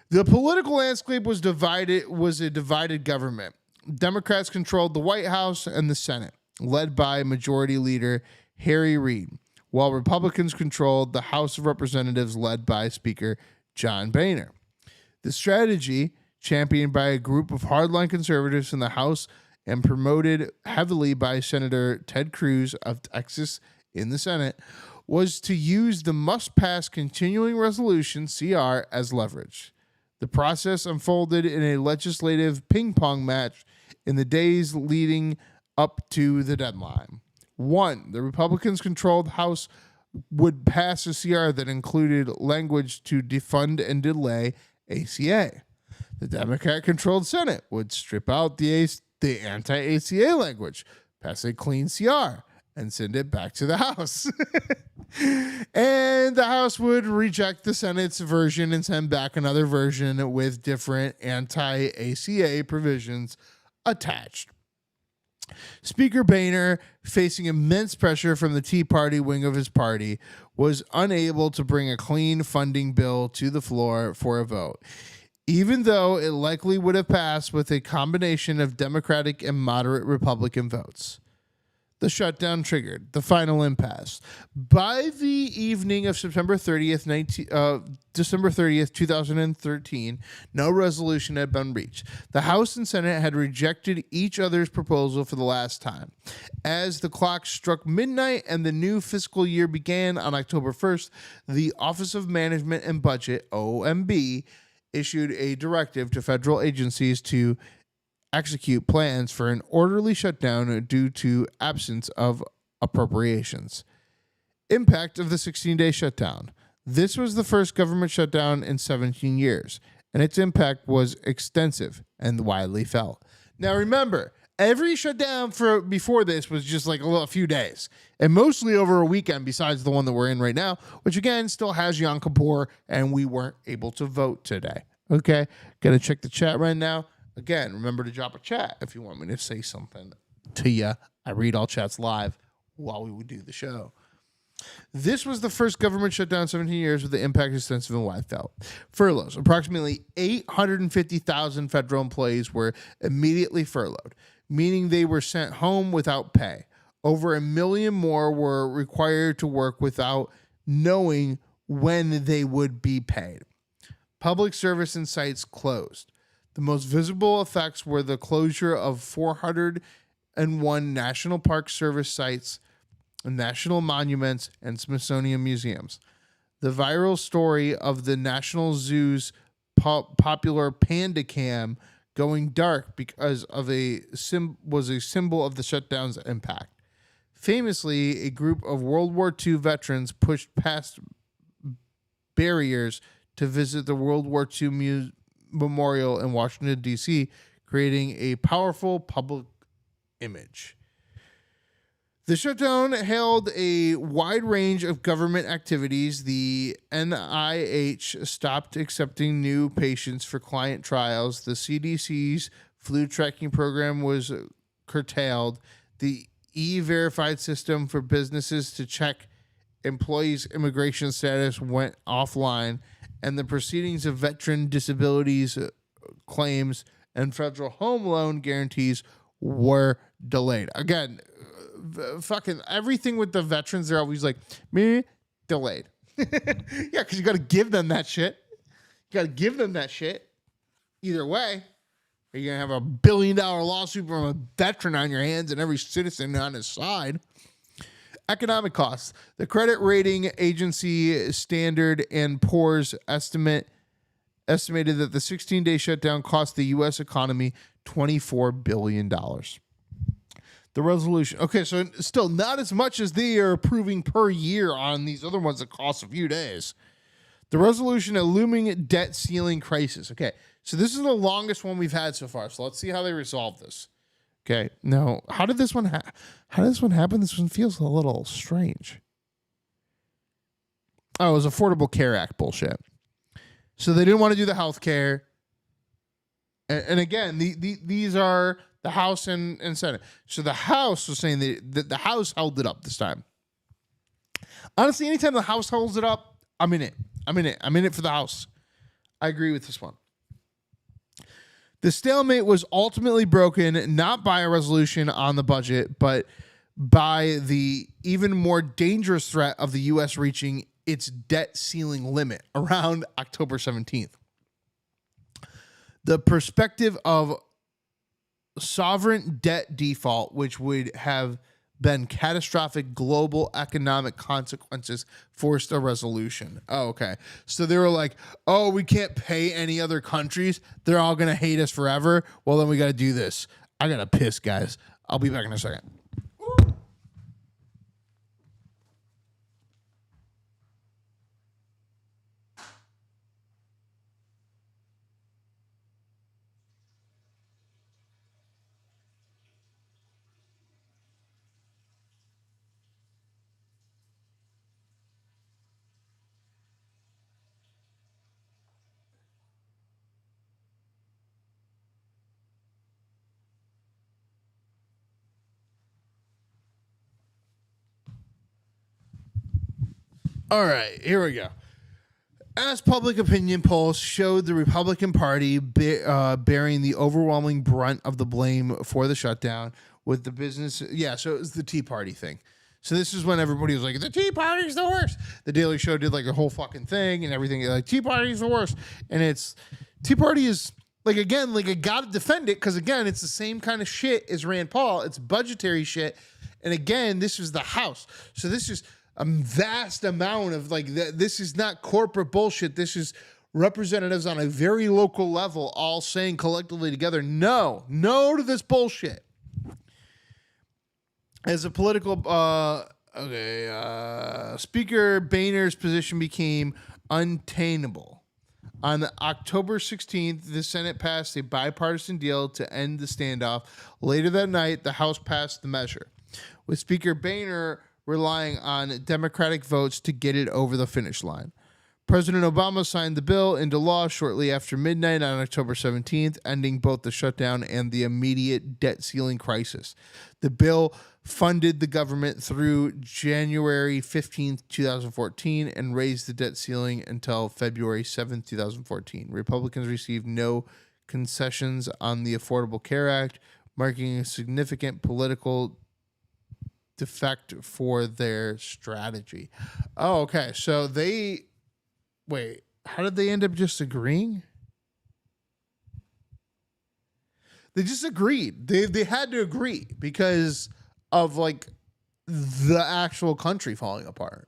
The political landscape was a divided government. Democrats controlled the White House and the Senate, led by Majority Leader Harry Reid, while Republicans controlled the House of Representatives, led by Speaker John Boehner. The strategy, championed by a group of hardline conservatives in the House and promoted heavily by Senator Ted Cruz of Texas in the Senate, was to use the must-pass continuing resolution, CR, as leverage. The process unfolded in a legislative ping-pong match in the days leading up to the deadline. 1. The Republicans-controlled House would pass a CR that included language to defund and delay ACA. The Democrat-controlled Senate would strip out the anti-ACA language, pass a clean CR, and send it back to the House. And the House would reject the Senate's version and send back another version with different anti-ACA provisions attached. Speaker Boehner, facing immense pressure from the Tea Party wing of his party, was unable to bring a clean funding bill to the floor for a vote, even though it likely would have passed with a combination of Democratic and moderate Republican votes. The shutdown triggered the final impasse. By the evening of December 30th, 2013, no resolution had been reached. The House and Senate had rejected each other's proposal for the last time. As the clock struck midnight and the new fiscal year began on October 1st, the Office of Management and Budget, OMB, issued a directive to federal agencies to execute plans for an orderly shutdown due to absence of appropriations. Impact of the 16-day shutdown. This was the first government shutdown in 17 years, and its impact was extensive and widely felt. Now remember, every shutdown before this was just like a few days, and mostly over a weekend besides the one that we're in right now, which again still has Yom Kippur, and we weren't able to vote today. Okay, gotta check the chat right now. Again, remember to drop a chat if you want me to say something to you. I read all chats live while we would do the show. This was the first government shutdown in 17 years with the impact extensive and wide felt. Furloughs. Approximately 850,000 federal employees were immediately furloughed, meaning they were sent home without pay. Over 1 million more were required to work without knowing when they would be paid. Public service and sites closed. The most visible effects were the closure of 401 National Park Service sites, national monuments, and Smithsonian museums. The viral story of the National Zoo's popular panda cam going dark because of was a symbol of the shutdown's impact. Famously, a group of World War II veterans pushed past barriers to visit the World War II Memorial in Washington, D.C., creating a powerful public image. The shutdown held a wide range of government activities. The NIH stopped accepting new patients for client trials. The CDC's flu tracking program was curtailed. The e-verified system for businesses to check employees' immigration status went offline, and the proceedings of veteran disabilities claims and federal home loan guarantees were delayed. Again, fucking everything with the veterans, they're always like, me, delayed. Yeah, because you got to give them that shit. Either way, you're going to have $1 billion lawsuit from a veteran on your hands and every citizen on his side. Economic costs. The credit rating agency Standard & Poor's estimated that the 16-day shutdown cost the U.S. economy $24 billion. The resolution. Okay, so still not as much as they are approving per year on these other ones that cost a few days. The resolution, a looming debt ceiling crisis. Okay, so this is the longest one we've had so far. So let's see how they resolve this. Okay, now how did this one happen? This one feels a little strange. Oh, it was Affordable Care Act bullshit. So they didn't want to do the health care. And again, these are the House and Senate. So the House was saying that the House held it up this time. Honestly, anytime the House holds it up, I'm in it. I'm in it for the House. I agree with this one. The stalemate was ultimately broken not by a resolution on the budget, but by the even more dangerous threat of the U.S. reaching its debt ceiling limit around October 17th. The perspective of sovereign debt default, which would have been catastrophic global economic consequences, forced a resolution. Oh, okay. So they were like, oh, we can't pay any other countries. They're all going to hate us forever. Well, then we got to do this. I got to piss, guys. I'll be back in a second. All right, here we go. As public opinion polls showed the Republican Party bearing the overwhelming brunt of the blame for the shutdown, with the business. Yeah, so it was the Tea Party thing. So this is when everybody was like, the Tea Party's the worst. The Daily Show did like a whole fucking thing and everything. Like, Tea Party's the worst. And it's, Tea Party is, like, again, like, I gotta defend it because, again, it's the same kind of shit as Rand Paul. It's budgetary shit. And again, this was the House. So this is a vast amount of, like, this is not corporate bullshit. This is representatives on a very local level all saying collectively together, no to this bullshit. As a political, Speaker Boehner's position became untenable. On October 16th, the Senate passed a bipartisan deal to end the standoff. Later that night, the House passed the measure, with Speaker Boehner relying on Democratic votes to get it over the finish line. President Obama signed the bill into law shortly after midnight on October 17th, ending both the shutdown and the immediate debt ceiling crisis. The bill funded the government through January 15th, 2014, and raised the debt ceiling until February 7th, 2014. Republicans received no concessions on the Affordable Care Act, marking a significant political defect for their strategy. Oh, okay. So wait, how did they end up just agreeing? They just agreed. They had to agree because of, like, the actual country falling apart.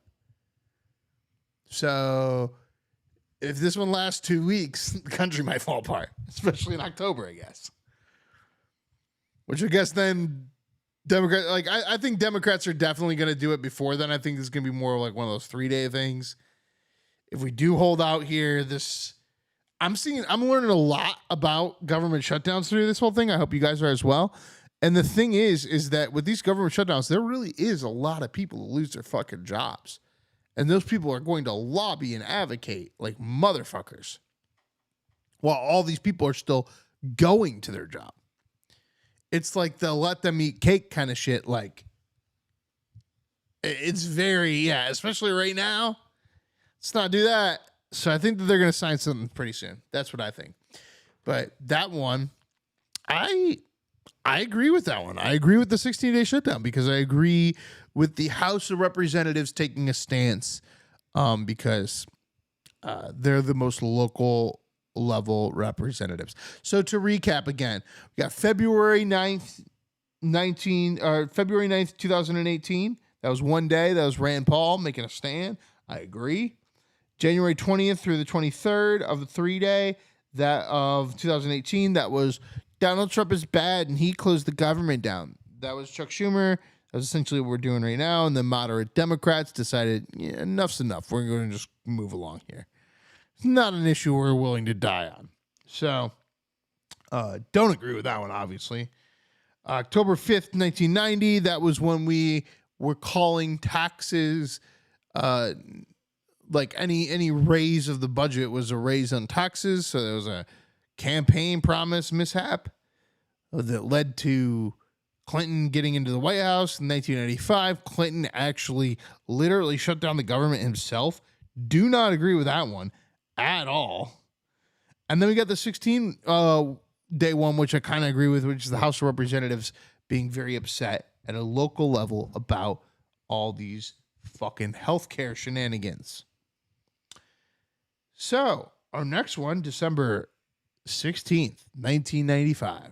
So if this one lasts 2 weeks, the country might fall apart, especially in October, I guess. Which I guess then I think Democrats are definitely going to do it before then. I think it's going to be more like one of those 3-day things. If we do hold out here, I'm learning a lot about government shutdowns through this whole thing. I hope you guys are as well. And the thing is that with these government shutdowns, there really is a lot of people who lose their fucking jobs. And those people are going to lobby and advocate like motherfuckers, while all these people are still going to their job. It's like the let them eat cake kind of shit. Like, it's very, especially right now. Let's not do that. So I think that they're going to sign something pretty soon. That's what I think. But that one, I agree with that one. I agree with the 16-day shutdown because I agree with the House of Representatives taking a stance because they're the most local level representatives. So to recap again, we got February 9th, 2018. That was one day. That was Rand Paul making a stand. I agree. January 20th through the 23rd of the 3-day that of 2018. That was Donald Trump is bad and he closed the government down. That was Chuck Schumer. That was essentially what we're doing right now. And the moderate Democrats decided, enough's enough. We're going to just move along here. It's not an issue we're willing to die on. So, don't agree with that one, obviously. October 5th, 1990, that was when we were calling taxes, like any raise of the budget was a raise on taxes. So there was a campaign promise mishap that led to Clinton getting into the White House in 1995. Clinton actually literally shut down the government himself. Do not agree with that one at all. And then we got the 16-day one, which I kind of agree with, which is the House of Representatives being very upset at a local level about all these fucking healthcare shenanigans. So our next one, December 16th, 1995.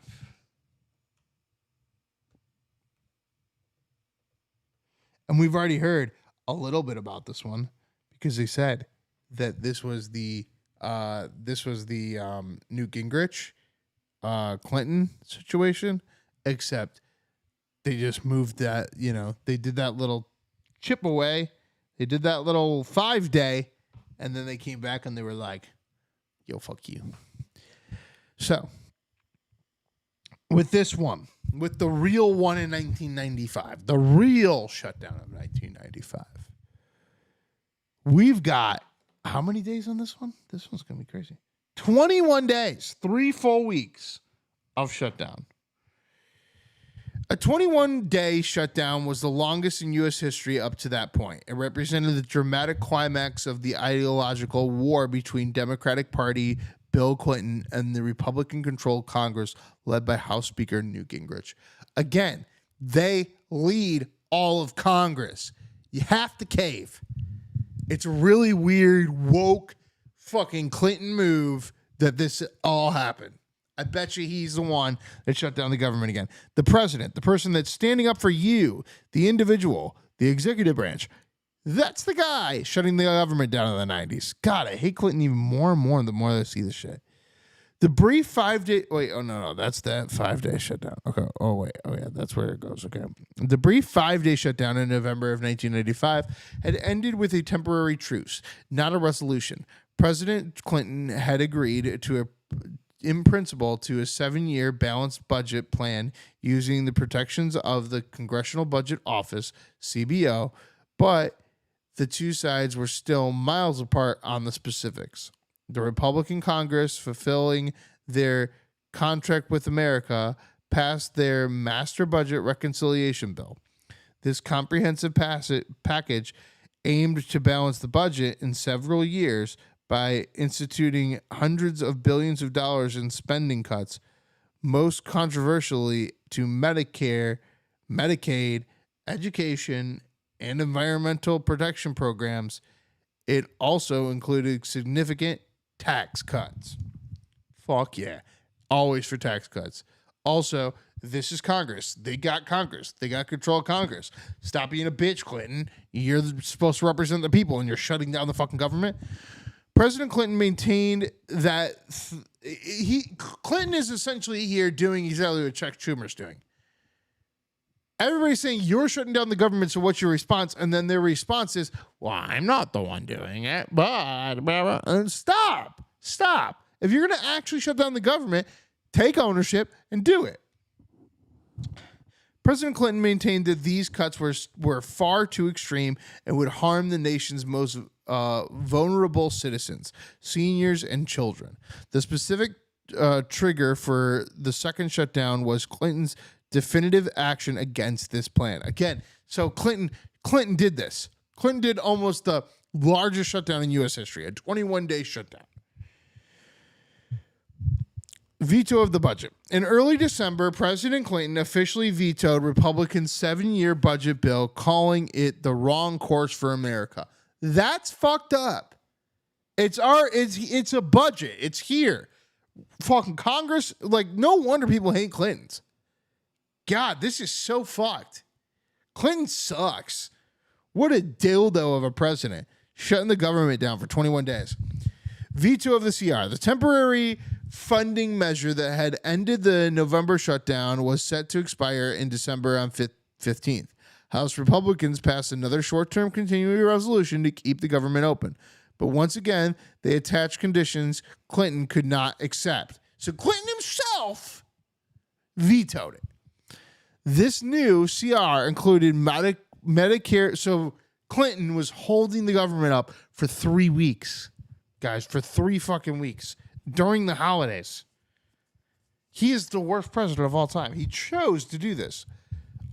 And we've already heard a little bit about this one because they said that this was the Newt Gingrich Clinton situation, except they just moved that, they did that little chip away. They did that little 5-day, and then they came back and they were like, yo, fuck you. So, with this one, with the real one in 1995, the real shutdown of 1995, we've got how many days on this one? This one's going to be crazy. 21 days, 3 full weeks of shutdown. A 21-day shutdown was the longest in U.S. history up to that point. It represented the dramatic climax of the ideological war between Democratic Party Bill Clinton and the Republican-controlled Congress led by House Speaker Newt Gingrich. Again, they lead all of Congress. You have to cave. It's a really weird, woke, fucking Clinton move that this all happened. I bet you he's the one that shut down the government again. The president, the person that's standing up for you, the individual, the executive branch, that's the guy shutting the government down in the 90s. God, I hate Clinton even more and more the more I see this shit. The brief 5-day... Wait, oh, no, that's that 5-day shutdown. Okay, oh, wait, oh, yeah, that's where it goes, okay. The brief 5-day shutdown in November of 1985 had ended with a temporary truce, not a resolution. President Clinton had agreed to in principle to a 7-year balanced budget plan using the protections of the Congressional Budget Office, CBO, but the two sides were still miles apart on the specifics. The Republican Congress, fulfilling their contract with America, passed their master budget reconciliation bill. This comprehensive package aimed to balance the budget in several years by instituting hundreds of billions of dollars in spending cuts, most controversially to Medicare, Medicaid, education, and environmental protection programs. It also included significant tax cuts. Fuck yeah. Always for tax cuts. Also, this is Congress. They got Congress. They got control of Congress. Stop being a bitch, Clinton. You're supposed to represent the people and you're shutting down the fucking government. President Clinton maintained that Clinton is essentially here doing exactly what Chuck Schumer's doing. Everybody's saying you're shutting down the government, so what's your response? And then their response is, well, I'm not the one doing it, but blah, blah. And stop. If you're going to actually shut down the government, take ownership and do it. President Clinton maintained that these cuts were far too extreme and would harm the nation's most vulnerable citizens, seniors, and children. The specific trigger for the second shutdown was Clinton's definitive action against this plan. Again, so Clinton did this. Clinton did almost the largest shutdown in U.S. history, a 21-day shutdown. Veto of the budget. In early December, President Clinton officially vetoed Republicans' 7-year budget bill, calling it the wrong course for America. That's fucked up. It's a budget. It's here. Fucking Congress, like, no wonder people hate Clintons. God, this is so fucked. Clinton sucks. What a dildo of a president. Shutting the government down for 21 days. Veto of the CR. The temporary funding measure that had ended the November shutdown was set to expire in December on 15th. House Republicans passed another short-term continuing resolution to keep the government open. But once again, they attached conditions Clinton could not accept. So Clinton himself vetoed it. This new CR included Medicare. So Clinton was holding the government up for 3 weeks, guys, for 3 fucking weeks during the holidays. He is the worst president of all time. He chose to do this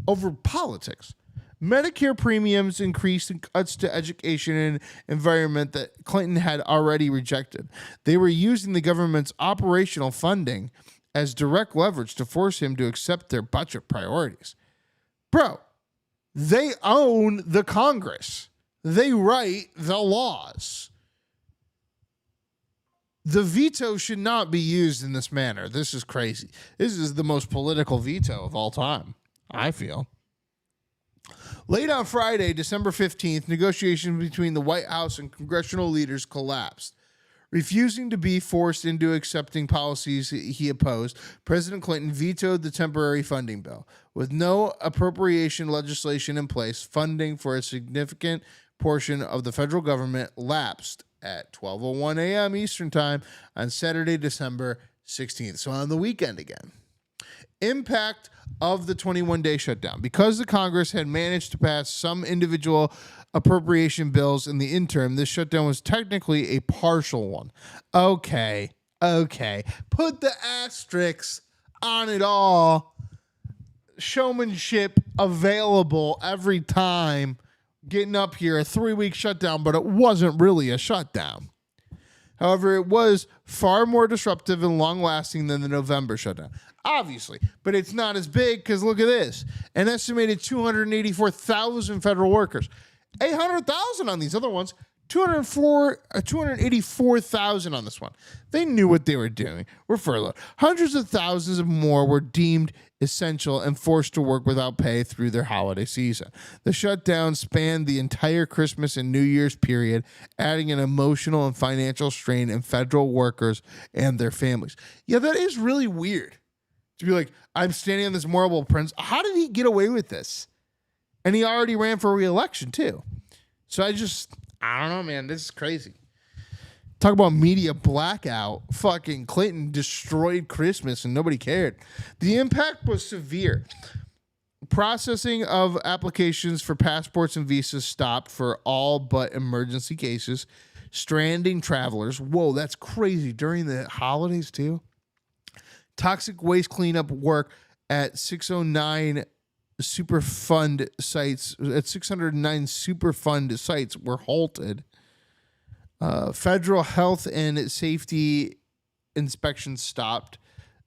over politics. Medicare premiums increased and cuts to education and environment that Clinton had already rejected. They were using the government's operational funding as direct leverage to force him to accept their budget priorities. Bro, they own the Congress. They write the laws. The veto should not be used in this manner. This is crazy. This is the most political veto of all time, I feel. Late on Friday, December 15th, negotiations between the White House and congressional leaders collapsed. Refusing to be forced into accepting policies he opposed, President Clinton vetoed the temporary funding bill. With no appropriation legislation in place, funding for a significant portion of the federal government lapsed at 12:01 a.m. Eastern Time on Saturday, December 16th. So on the weekend again. Impact of the 21-day shutdown. Because the Congress had managed to pass some individual appropriation bills in the interim, this shutdown was technically a partial one. Okay. Put the asterisks on it all. Showmanship available every time. Getting up here, a 3-week shutdown, but it wasn't really a shutdown. However, it was far more disruptive and long-lasting than the November shutdown. Obviously, but it's not as big because look at this. An estimated 284,000 federal workers. 800,000 on these other ones. 284,000 on this one. They knew what they were doing. Were furloughed. Hundreds of thousands of more were deemed essential and forced to work without pay through their holiday season. The shutdown spanned the entire Christmas and New Year's period, adding an emotional and financial strain in federal workers and their families. Yeah, that is really weird. To be like, I'm standing on this moral prince. How did he get away with this? And he already ran for re-election too. So I don't know, man. This is crazy. Talk about media blackout. Fucking Clinton destroyed Christmas and nobody cared. The impact was severe. Processing of applications for passports and visas stopped for all but emergency cases. Stranding travelers. Whoa, that's crazy. During the holidays too. Toxic waste cleanup work at 609 Superfund sites. At 609 Superfund sites were halted. Federal health and safety inspections stopped.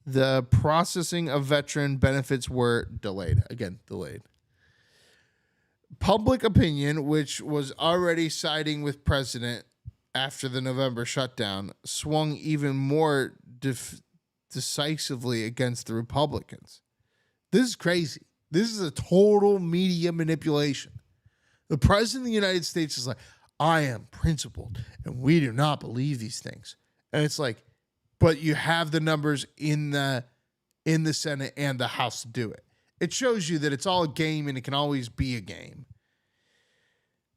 The processing of veteran benefits were delayed. Again, delayed. Public opinion, which was already siding with president after the November shutdown, swung even more decisively against the Republicans. This is crazy. This is a total media manipulation. The president of the United States is like, I am principled, and we do not believe these things. And it's like, but you have the numbers in the Senate and the House to do it. It shows you that it's all a game and it can always be a game.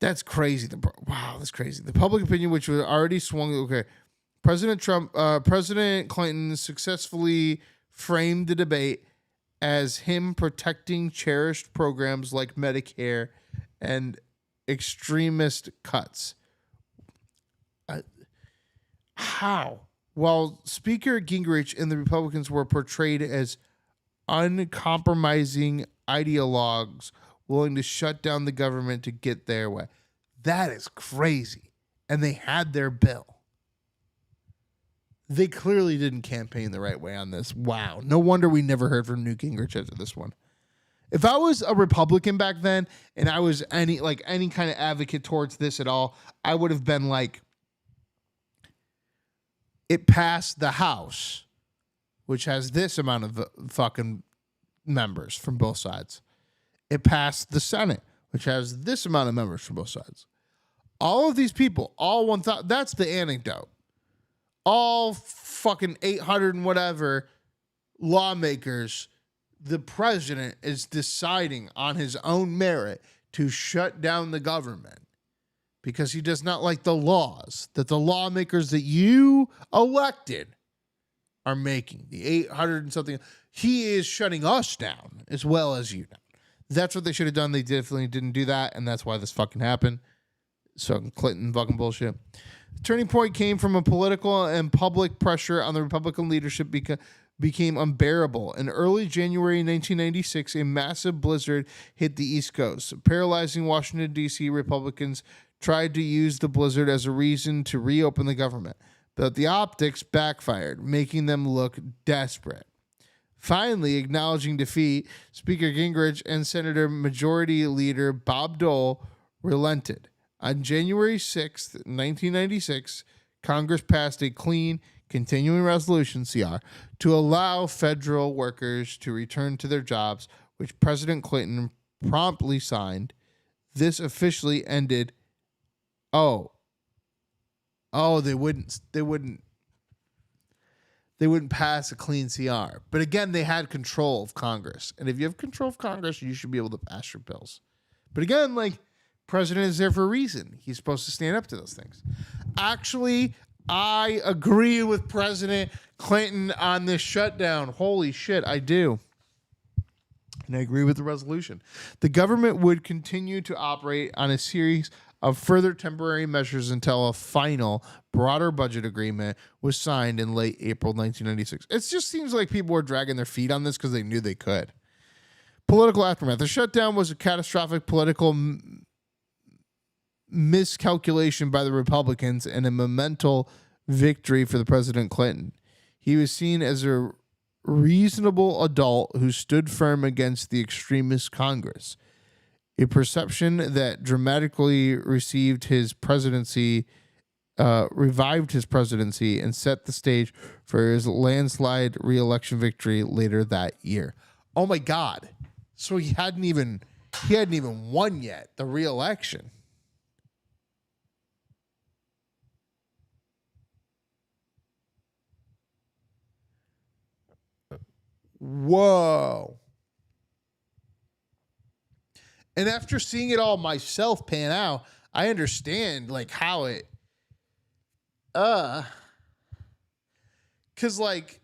That's crazy. Wow, that's crazy. The public opinion, which was already swung. Okay, President Clinton successfully framed the debate as him protecting cherished programs like Medicare and extremist cuts. How? While Speaker Gingrich and the Republicans were portrayed as uncompromising ideologues willing to shut down the government to get their way. That is crazy. And they had their bill. They clearly didn't campaign the right way on this. Wow. No wonder we never heard from Newt Gingrich after this one. If I was a Republican back then and I was any kind of advocate towards this at all, I would have been like, it passed the House, which has this amount of fucking members from both sides. It passed the Senate, which has this amount of members from both sides. All of these people, all 1,000, that's the anecdote. All fucking 800 and whatever lawmakers, the president is deciding on his own merit to shut down the government because he does not like the laws that the lawmakers that you elected are making. The 800 and something. He is shutting us down as well as you down. That's what they should have done. They definitely didn't do that, and that's why this fucking happened. So Clinton fucking bullshit. The turning point came from a political and public pressure on the Republican leadership became unbearable. In early January 1996, a massive blizzard hit the East Coast. Paralyzing Washington, D.C., Republicans tried to use the blizzard as a reason to reopen the government, but the optics backfired, making them look desperate. Finally, acknowledging defeat, Speaker Gingrich and Senator Majority Leader Bob Dole relented. On January 6, 1996, Congress passed a clean continuing resolution, CR, to allow federal workers to return to their jobs, which President Clinton promptly signed. This officially ended. They wouldn't pass a clean CR. But again, they had control of Congress. And if you have control of Congress, you should be able to pass your bills. But again, like, president is there for a reason. He's supposed to stand up to those things. Actually, I agree with President Clinton on this shutdown. Holy shit, I do. And I agree with the resolution. The government would continue to operate on a series of further temporary measures until a final, broader budget agreement was signed in late April 1996. It just seems like people were dragging their feet on this because they knew they could. Political aftermath. The shutdown was a catastrophic political miscalculation by the Republicans and a monumental victory for the President Clinton. He was seen as a reasonable adult who stood firm against the extremist Congress. A perception that dramatically revived his presidency and set the stage for his landslide re-election victory later that year. Oh my God. So he hadn't even won yet the re-election. Whoa. And after seeing it all myself pan out, I understand like how it because like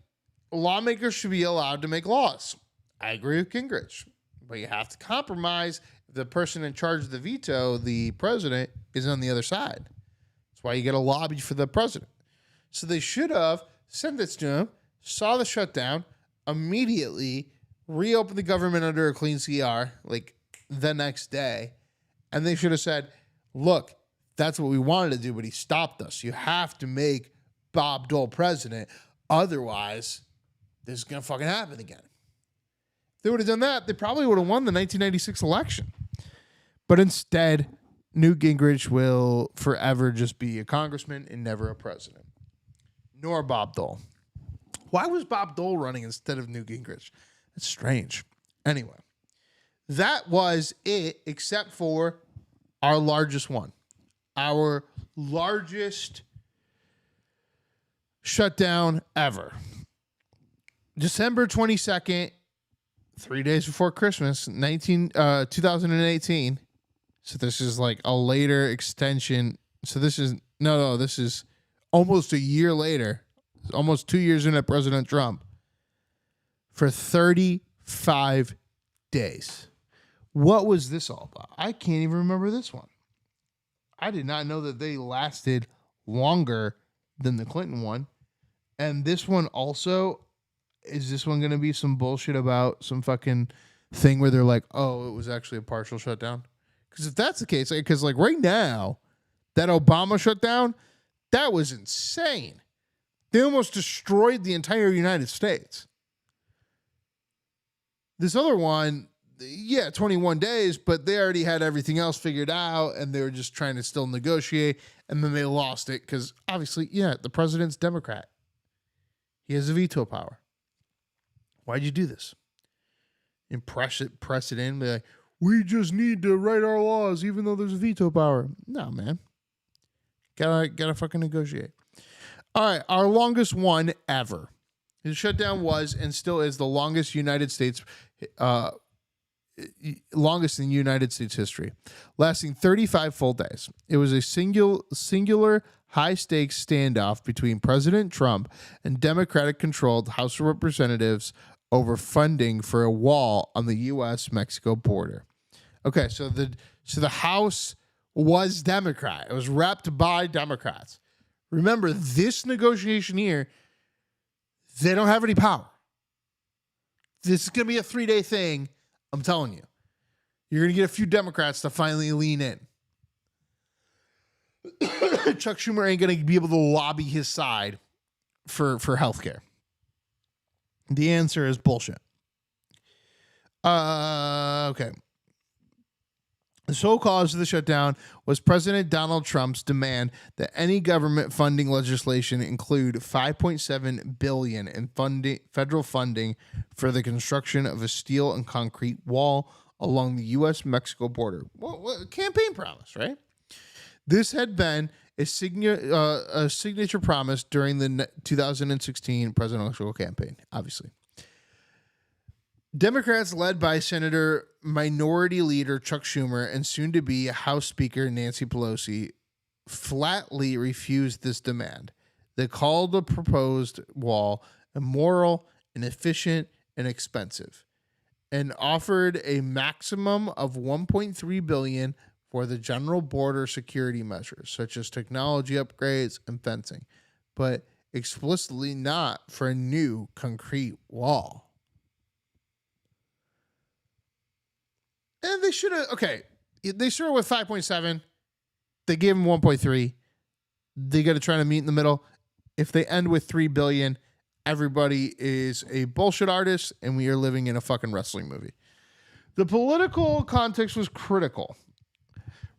lawmakers should be allowed to make laws. I agree with Gingrich, but you have to compromise. The person in charge of the veto, the president, is on the other side. That's why you get a lobby for the president. So they should have sent this to him, saw the shutdown, immediately reopened the government under a clean CR, like the next day, and they should have said, look, that's what we wanted to do, but he stopped us. You have to make Bob Dole president. Otherwise, this is going to fucking happen again. If they would have done that, they probably would have won the 1996 election. But instead, Newt Gingrich will forever just be a congressman and never a president. Nor Bob Dole. Why was Bob Dole running instead of Newt Gingrich? It's strange. Anyway, that was it, except for our largest one. Our largest shutdown ever. December 22nd, 3 days before Christmas, 2018. So this is like a later extension. So this is this is almost a year later, almost 2 years into President Trump, for 35 days. What was this all about? I can't even remember this one. I did not know that they lasted longer than the Clinton one. And this one also, is this one going to be some bullshit about some fucking thing where they're like, oh, it was actually a partial shutdown? Because if that's the case, because like right now, that Obama shutdown, that was insane. They almost destroyed the entire United States. This other one, 21 days, but they already had everything else figured out, and they were just trying to still negotiate, and then they lost it because obviously, the president's Democrat. He has a veto power. Why'd you do this? And press it in, be like, we just need to write our laws even though there's a veto power. No, man. Gotta fucking negotiate. All right, our longest one ever. The shutdown was and still is the longest in United States history, lasting 35 full days. It was a singular high-stakes standoff between President Trump and Democratic-controlled House of Representatives over funding for a wall on the U.S.-Mexico border. Okay, so the House was Democrat. It was repped by Democrats. Remember, this negotiation here, they don't have any power. This is going to be a 3-day thing. I'm telling you. You're going to get a few Democrats to finally lean in. Chuck Schumer ain't going to be able to lobby his side for healthcare. The answer is bullshit. Okay. The sole cause of the shutdown was President Donald Trump's demand that any government funding legislation include $5.7 billion in federal funding for the construction of a steel and concrete wall along the U.S.-Mexico border. Well, campaign promise, right? This had been a signature promise during the 2016 presidential campaign, obviously. Democrats led by Senator Minority Leader Chuck Schumer and soon-to-be House Speaker Nancy Pelosi flatly refused this demand. They called the proposed wall immoral, inefficient, and expensive, and offered a maximum of $1.3 billion for the general border security measures, such as technology upgrades and fencing, but explicitly not for a new concrete wall. And they should have, they started with 5.7. They gave them 1.3. They got to try to meet in the middle. If they end with $3 billion, everybody is a bullshit artist, and we are living in a fucking wrestling movie. The political context was critical.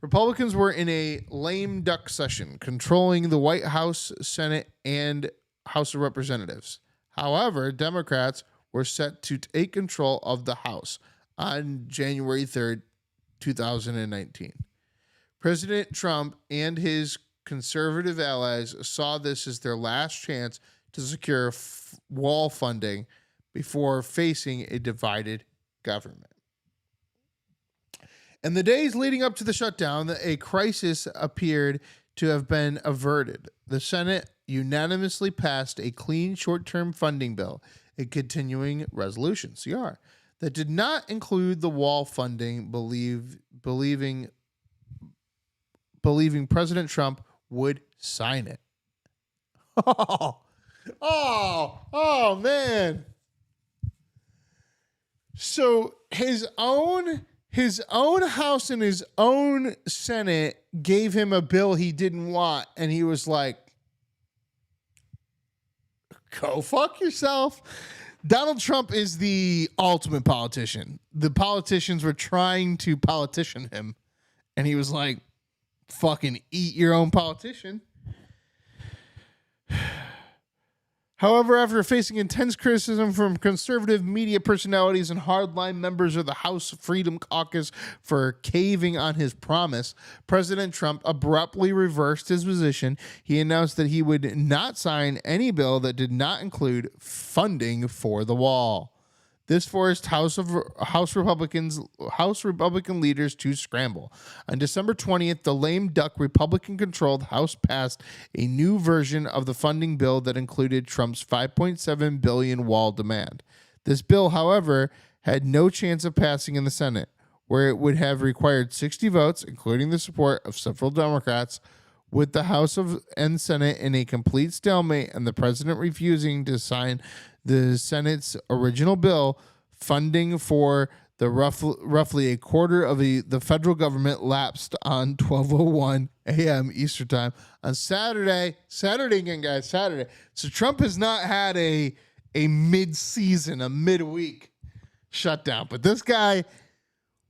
Republicans were in a lame duck session, controlling the White House, Senate, and House of Representatives. However, Democrats were set to take control of the House on January 3rd, 2019. President Trump and his conservative allies saw this as their last chance to secure wall funding before facing a divided government. In the days leading up to the shutdown, a crisis appeared to have been averted. The Senate unanimously passed a clean short-term funding bill, a continuing resolution, CR, that did not include the wall funding, believing President Trump would sign it. Oh, man. So his own House and his own Senate gave him a bill he didn't want, and he was like, go fuck yourself. Donald Trump is the ultimate politician. The politicians were trying to politician him, and he was like, fucking eat your own politician. However, after facing intense criticism from conservative media personalities and hardline members of the House Freedom Caucus for caving on his promise, President Trump abruptly reversed his position. He announced that he would not sign any bill that did not include funding for the wall. This forced House Republican leaders to scramble. On December 20th, the lame duck Republican-controlled House passed a new version of the funding bill that included Trump's $5.7 billion wall demand. This bill, however, had no chance of passing in the Senate, where it would have required 60 votes, including the support of several Democrats, with the House and Senate in a complete stalemate and the president refusing to sign the Senate's original bill. Funding for the roughly a quarter of the federal government lapsed on 12:01 a.m. Eastern Time on Saturday again, guys, Saturday. So Trump has not had a mid-season, a midweek shutdown, but this guy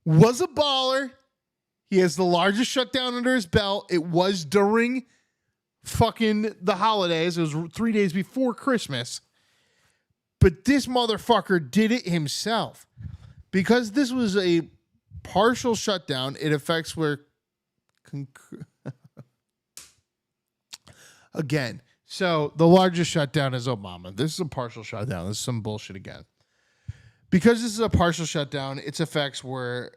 was a baller. He has the largest shutdown under his belt. It was during fucking the holidays. It was 3 days before Christmas. But this motherfucker did it himself. Because this was a partial shutdown, it affects where... Again, so the largest shutdown is Obama. This is a partial shutdown. This is some bullshit again. Because this is a partial shutdown, its effects were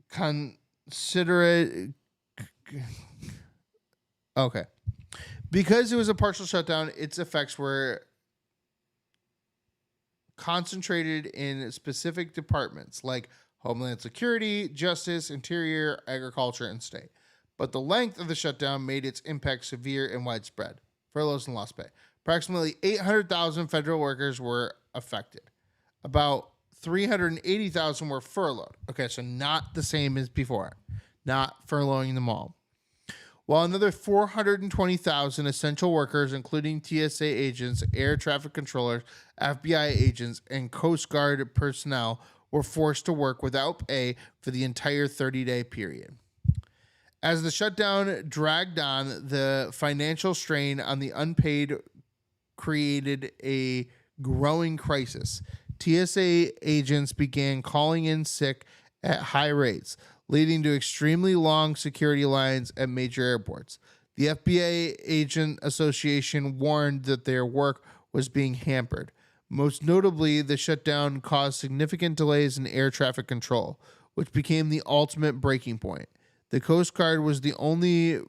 considerate. Okay. Because it was a partial shutdown, its effects were concentrated in specific departments like Homeland Security, Justice, Interior, Agriculture, and State. But the length of the shutdown made its impact severe and widespread. Furloughs and lost pay. Approximately 800,000 federal workers were affected. About 380,000 were furloughed. Okay, so not the same as before. Not furloughing them all. While another 420,000 essential workers, including TSA agents, air traffic controllers, FBI agents, and Coast Guard personnel, were forced to work without pay for the entire 30-day period. As the shutdown dragged on, the financial strain on the unpaid created a growing crisis. TSA agents began calling in sick at high rates, leading to extremely long security lines at major airports. The FBI Agent Association warned that their work was being hampered. Most notably, the shutdown caused significant delays in air traffic control, which became the ultimate breaking point. The Coast Guard was the only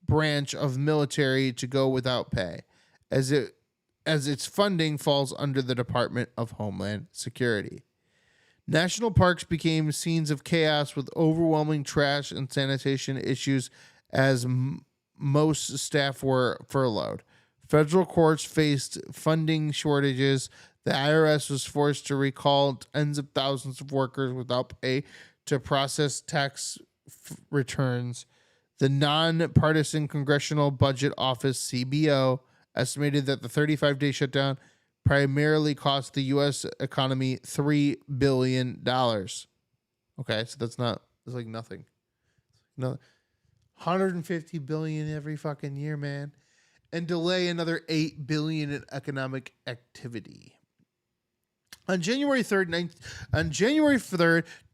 branch of military to go without pay, as its funding falls under the Department of Homeland Security. National parks became scenes of chaos with overwhelming trash and sanitation issues as most staff were furloughed. Federal courts faced funding shortages. The IRS was forced to recall tens of thousands of workers without pay to process tax returns. The nonpartisan Congressional Budget Office, CBO, estimated that the 35-day shutdown primarily cost the U.S. economy $3 billion. Okay, so that's like nothing. No, $150 billion every fucking year, man, and delay another $8 billion in economic activity. On January 3rd,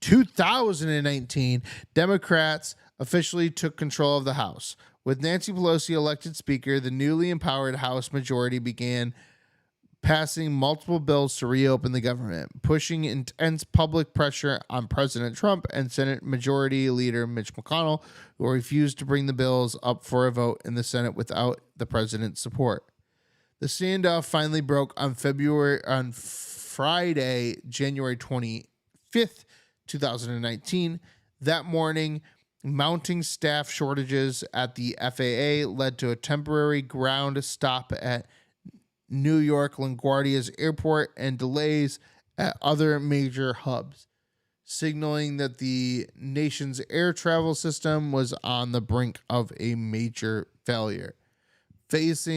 2019, Democrats officially took control of the House. With Nancy Pelosi elected Speaker, the newly empowered House majority began passing multiple bills to reopen the government, pushing intense public pressure on President Trump and Senate Majority Leader Mitch McConnell, who refused to bring the bills up for a vote in the Senate without the president's support. The standoff finally broke on Friday, January 25th, 2019. That morning, mounting staff shortages at the FAA led to a temporary ground stop at New York LaGuardia's airport and delays at other major hubs, signaling that the nation's air travel system was on the brink of a major failure. Faced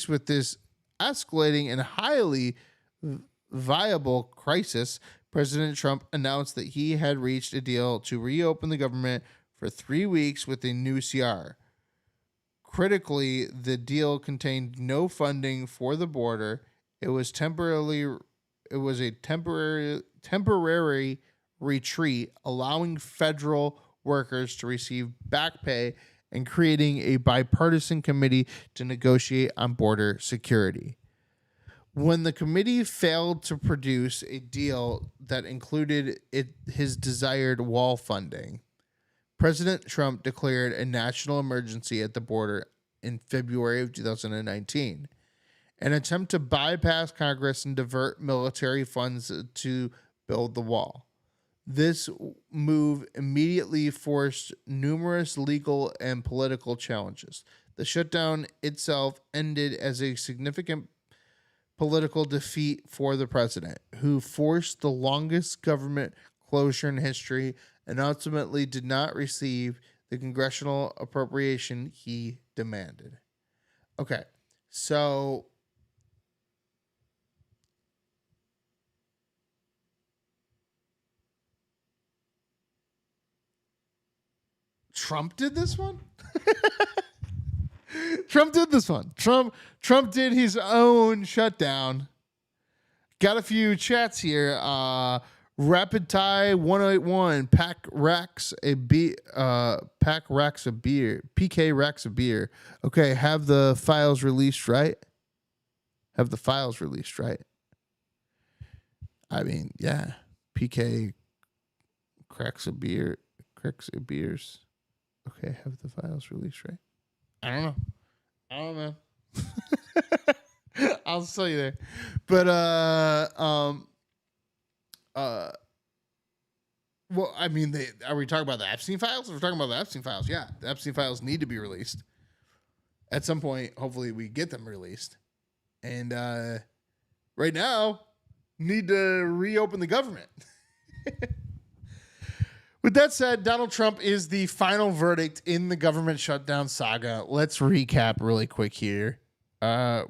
with this escalating and highly viable crisis, President Trump announced that he had reached a deal to reopen the government for 3 weeks with a new CR. Critically, the deal contained no funding for the border. It was a temporary retreat, allowing federal workers to receive back pay and creating a bipartisan committee to negotiate on border security. When the committee failed to produce a deal that included his desired wall funding, President Trump declared a national emergency at the border in February of 2019, an attempt to bypass Congress and divert military funds to build the wall. This move immediately forced numerous legal and political challenges. The shutdown itself ended as a significant political defeat for the president, who forced the longest government closure in history and ultimately did not receive the congressional appropriation he demanded. Okay, so Trump did this one? Trump did this one. Trump did his own shutdown. Got a few chats here. Rapid Tie 181 pack racks a beer. PK racks a beer. Okay, have the files released, right? Have the files released, right? I mean, yeah. PK cracks a beer. Cracks a beers. Okay, have the files released, right? I don't know, man. I'll tell you there. But well, I mean, are we talking about the Epstein files? If we're talking about the Epstein files, yeah, the Epstein files need to be released at some point. Hopefully, we get them released. And right now, need to reopen the government. With that said, Donald Trump is the final verdict in the government shutdown saga. Let's recap really quick here.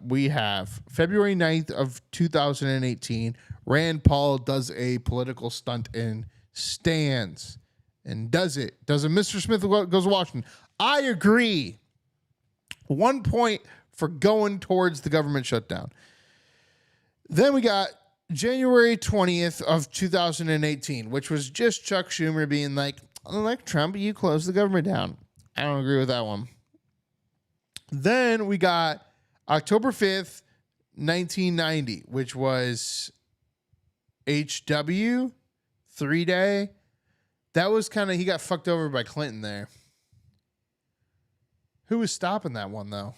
We have February 9th of 2018. Rand Paul does a political stunt and stands and does it. Does a Mr. Smith goes to Washington. I agree. 1 point for going towards the government shutdown. Then we got January 20th of 2018, which was just Chuck Schumer being like Trump, you close the government down. I don't agree with that one. Then we got October 5th, 1990, which was HW 3-day. That was kind of, he got fucked over by Clinton there. Who was stopping that one, though?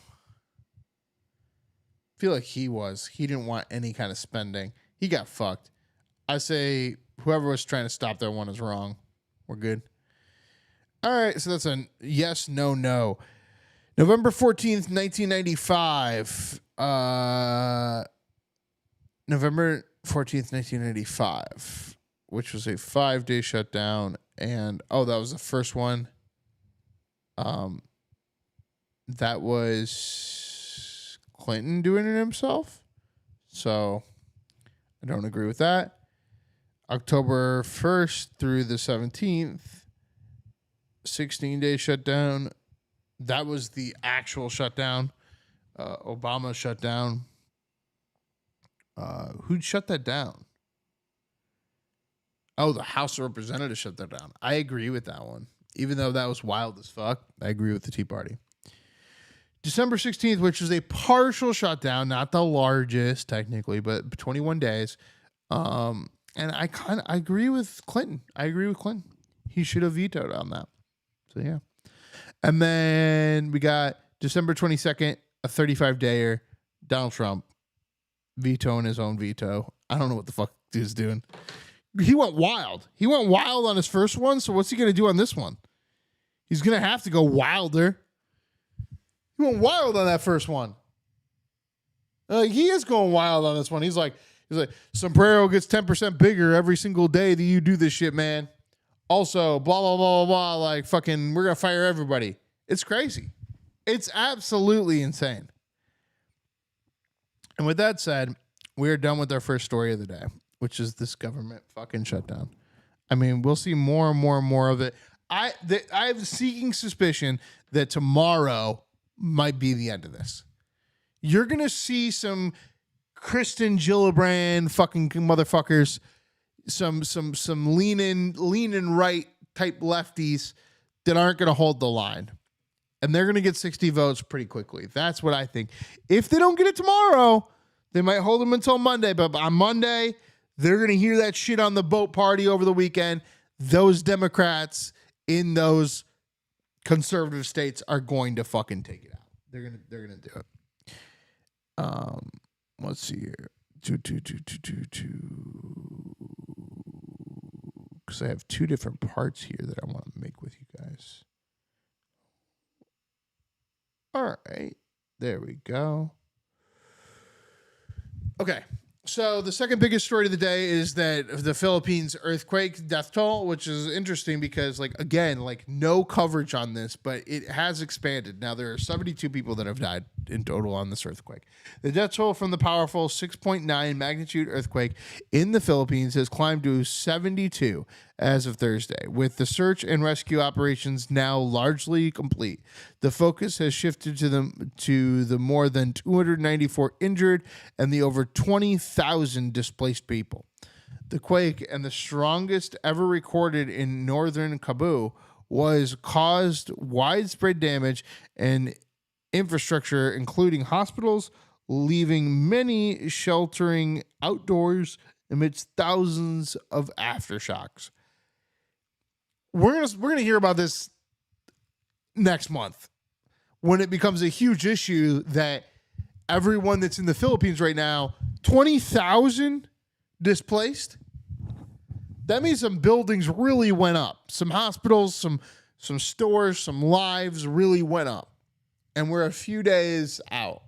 I feel like he was. He didn't want any kind of spending. He got fucked. I say whoever was trying to stop that one is wrong. We're good. All right, so that's a yes, no, no. November 14th, 1995. November 14th, 1995, which was a 5-day shutdown. And, that was the first one. That was Clinton doing it himself. So I don't agree with that. October 1st through the 17th, 16-day shutdown. That was the actual shutdown. Obama shut down. Who'd shut that down? Oh, the House of Representatives shut that down. I agree with that one. Even though that was wild as fuck, I agree with the Tea Party. December 16th, which was a partial shutdown, not the largest technically, but 21 days. And I agree with Clinton. He should have vetoed on that. So yeah. And then we got December 22nd, a 35-dayer, Donald Trump vetoing his own veto. I don't know what the fuck dude's doing. He went wild. He went wild on his first one, so what's he going to do on this one? He's going to have to go wilder. He went wild on that first one. He is going wild on this one. He's like, Sombrero gets 10% bigger every single day that you do this shit, man. Also, blah, blah, blah, blah, blah. Like, fucking, we're going to fire everybody. It's crazy. It's absolutely insane. And with that said, we are done with our first story of the day, which is this government fucking shutdown. I mean, we'll see more and more and more of it. I have a seeking suspicion that tomorrow might be the end of this. You're going to see some Kristen Gillibrand fucking motherfuckers, some leaning right type lefties that aren't going to hold the line. And they're going to get 60 votes pretty quickly. That's what I think. If they don't get it tomorrow, They might hold them until Monday, but on Monday, they're going to hear that shit on the boat party over the weekend. Those Democrats in those conservative states are going to fucking take it out. They're gonna do it. Let's see here. Because I have two different parts here that I want to make with you guys. All right, there we go. Okay. So the second biggest story of the day is that the Philippines earthquake death toll, which is interesting because, like, again, like no coverage on this, but it has expanded. Now there are 72 people that have died in total on this earthquake. The death toll from the powerful 6.9 magnitude earthquake in the Philippines has climbed to 72 as of Thursday, with the search and rescue operations now largely complete. The focus has shifted to the more than 294 injured and the over 20,000 displaced people. The quake, and the strongest ever recorded in northern Cebu, caused widespread damage and infrastructure, including hospitals, leaving many sheltering outdoors amidst thousands of aftershocks. We're gonna hear about this next month when it becomes a huge issue that everyone that's in the Philippines right now, 20,000 displaced. That means some buildings really went up. Some hospitals, some stores, some lives really went up. And we're a few days out.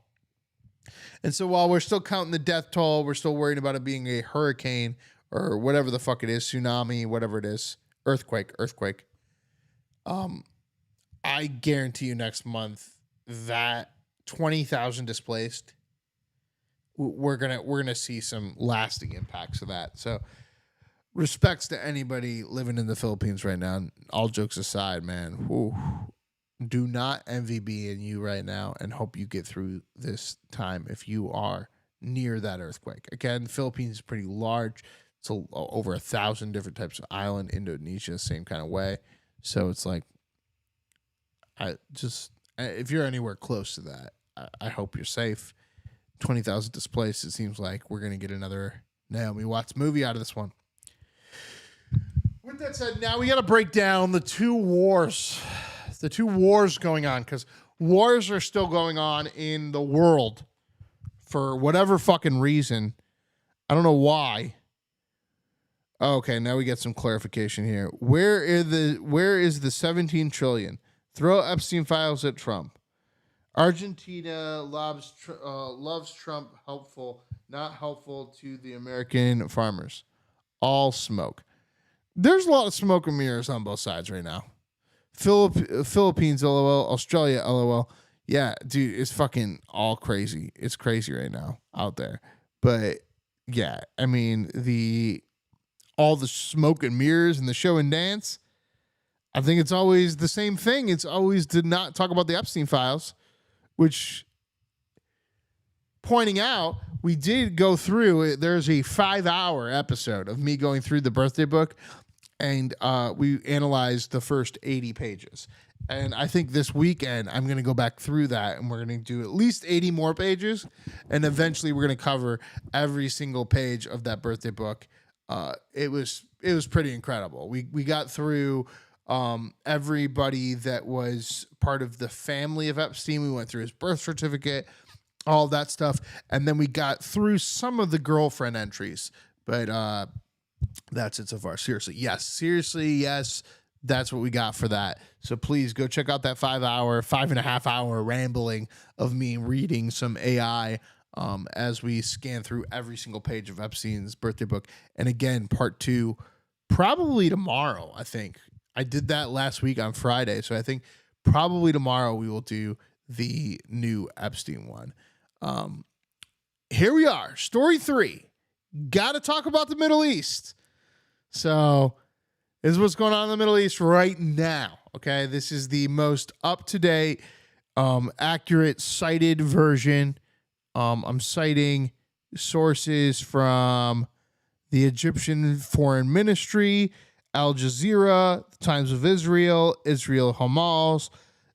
And so while we're still counting the death toll, we're still worried about it being a hurricane or whatever the fuck it is, tsunami, whatever it is. Earthquake. I guarantee you next month that 20,000 displaced, we're gonna see some lasting impacts of that. So respects to anybody living in the Philippines right now. All jokes aside, man, do not envy being you right now, and hope you get through this time if you are near that earthquake. Again, Philippines is pretty large. It's over 1,000 different types of island. Indonesia, same kind of way. So it's like, if you're anywhere close to that, I hope you're safe. 20,000 displaced. It seems like we're going to get another Naomi Watts movie out of this one. With that said, now we got to break down the two wars going on, because wars are still going on in the world for whatever fucking reason. I don't know why. Okay, now we get some clarification here. Where is the 17 trillion? Throw Epstein files at Trump. Argentina loves Trump, helpful, not helpful to the American farmers. All smoke. There's a lot of smoke and mirrors on both sides right now. Philippines, LOL. Australia, LOL. Yeah, dude, it's fucking all crazy. It's crazy right now out there. But yeah, I mean, all the smoke and mirrors and the show and dance, I think it's always the same thing. It's always to not talk about the Epstein files, which, pointing out, we did go through it. There's a 5-hour episode of me going through the birthday book, and we analyzed the first 80 pages. And I think this weekend I'm going to go back through that, and we're going to do at least 80 more pages, and eventually we're going to cover every single page of that birthday book. It was pretty incredible. We got through everybody that was part of the family of Epstein. We went through his birth certificate, all that stuff, and then we got through some of the girlfriend entries. But that's it so far. Seriously, yes. That's what we got for that. So please go check out that 5.5 hour rambling of me reading some AI as we scan through every single page of Epstein's birthday book. And again, part 2, probably tomorrow, I think. I did that last week on Friday. So I think probably tomorrow we will do the new Epstein one. Here we are. Story 3. Got to talk about the Middle East. So this is what's going on in the Middle East right now. Okay. This is the most up-to-date, accurate, cited version. I'm citing sources from the Egyptian Foreign Ministry, Al Jazeera, the Times of Israel, Israel Hamas,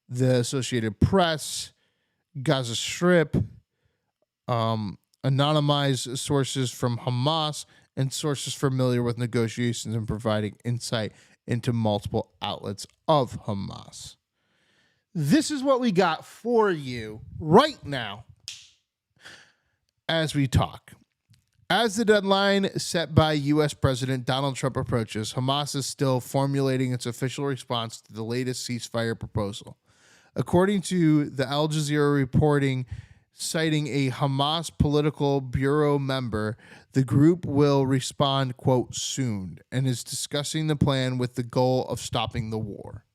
the Associated Press, Gaza Strip, anonymized sources from Hamas and sources familiar with negotiations and providing insight into multiple outlets of Hamas. This is what we got for you right now as we talk. As the deadline set by U.S. President Donald Trump approaches, Hamas is still formulating its official response to the latest ceasefire proposal. According to the Al Jazeera reporting, citing a Hamas political bureau member, the group will respond, quote, soon, and is discussing the plan with the goal of stopping the war.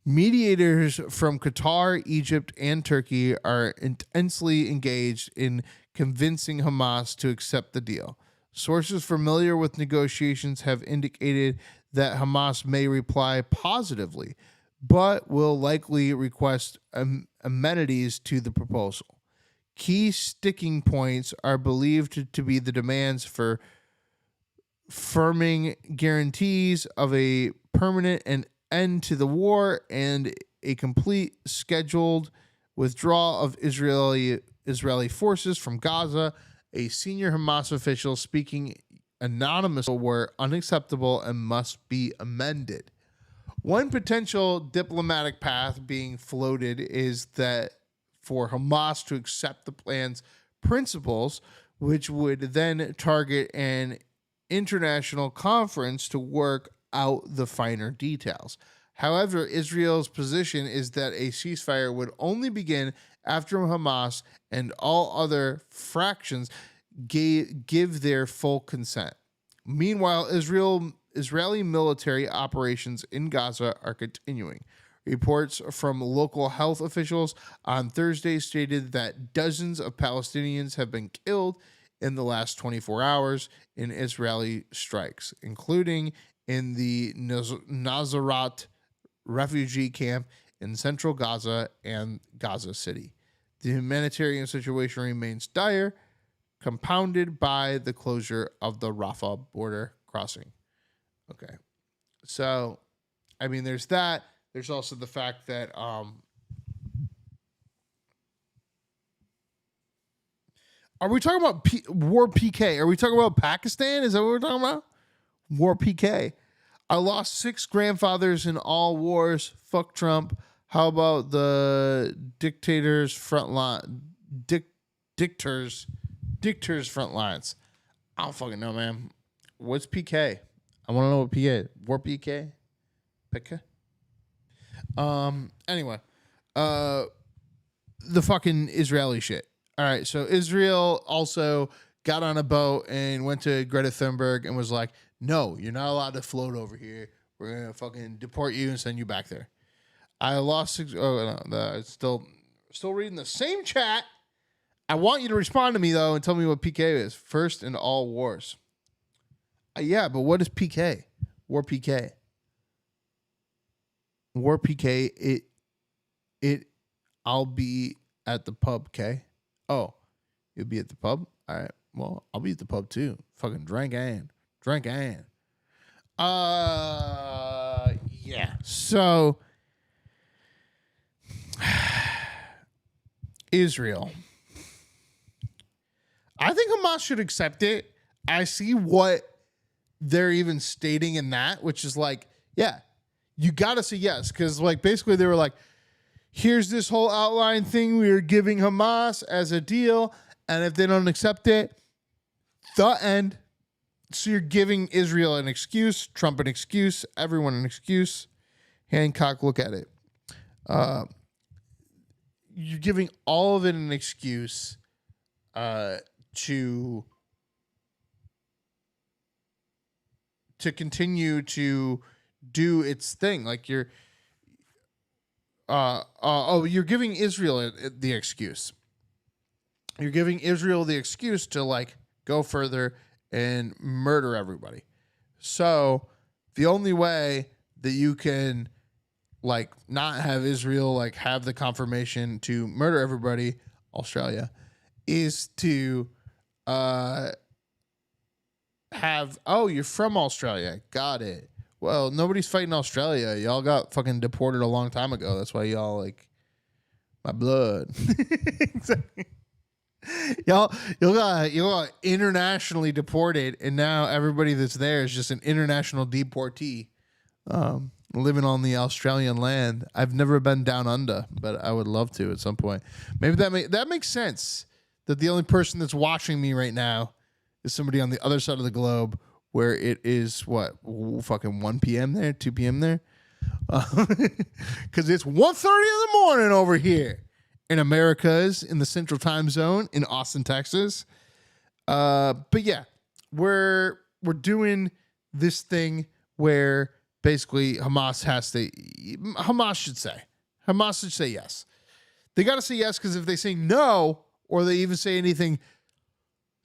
Mediators from Qatar, Egypt, and Turkey are intensely engaged in convincing Hamas to accept the deal. Sources familiar with negotiations have indicated that Hamas may reply positively, but will likely request amenities to the proposal. Key sticking points are believed to be the demands for firming guarantees of a permanent and end to the war and a complete scheduled withdrawal of Israeli forces from Gaza. A senior Hamas official speaking anonymously were unacceptable and must be amended. One potential diplomatic path being floated is that for Hamas to accept the plan's principles, which would then target an international conference to work out the finer details. However, Israel's position is that a ceasefire would only begin after Hamas and all other fractions give their full consent. Meanwhile, Israeli military operations in Gaza are continuing. Reports from local health officials on Thursday stated that dozens of Palestinians have been killed in the last 24 hours in Israeli strikes, including in the Nazarat refugee camp in central Gaza and Gaza City. The humanitarian situation remains dire, compounded by the closure of the Rafah border crossing. Okay. So, I mean, there's that. There's also the fact that are we talking about war PK? Are we talking about Pakistan? Is that what we're talking about? War PK. I lost 6 grandfathers in all wars. Fuck Trump. How about the dictators front line? Dictators front lines. I don't fucking know, man. What's PK? I want to know what PK is. War PK? PK? Anyway. The fucking Israeli shit. All right, so Israel also got on a boat and went to Greta Thunberg and was like, no, you're not allowed to float over here. We're going to fucking deport you and send you back there. I lost 6. Oh, no, still reading the same chat. I want you to respond to me, though, and tell me what PK is. First in all wars. Yeah, but what is PK? War PK. War PK, I'll be at the pub, K. Oh, you'll be at the pub? All right. Well, I'll be at the pub, too. Fucking drink and. Yeah. So, Israel. I think Hamas should accept it. I see what they're even stating in that, which is like, yeah, you got to say yes. Because, like, basically they were like, here's this whole outline thing we are giving Hamas as a deal. And if they don't accept it, the end. So you're giving Israel an excuse, Trump an excuse, everyone an excuse. Hancock, look at it. You're giving all of it an excuse to continue to do its thing. Like you're giving Israel the excuse. You're giving Israel the excuse to like go further and murder everybody. So the only way that you can like not have Israel like have the confirmation to murder everybody, Australia, is to have, oh, you're from Australia. Got it. Well, nobody's fighting Australia. Y'all got fucking deported a long time ago. That's why y'all like my blood. Exactly. y'all internationally deported, and now everybody that's there is just an international deportee, living on the Australian land. I've never been down under, but I would love to at some point. Maybe that makes sense. That the only person that's watching me right now is somebody on the other side of the globe, where it is fucking 1 p.m. there, 2 p.m. there, because it's 1:30 in the morning over here. In Americas, in the Central Time Zone, in Austin, Texas. But yeah, we're doing this thing where basically Hamas should say yes. They got to say yes, because if they say no, or they even say anything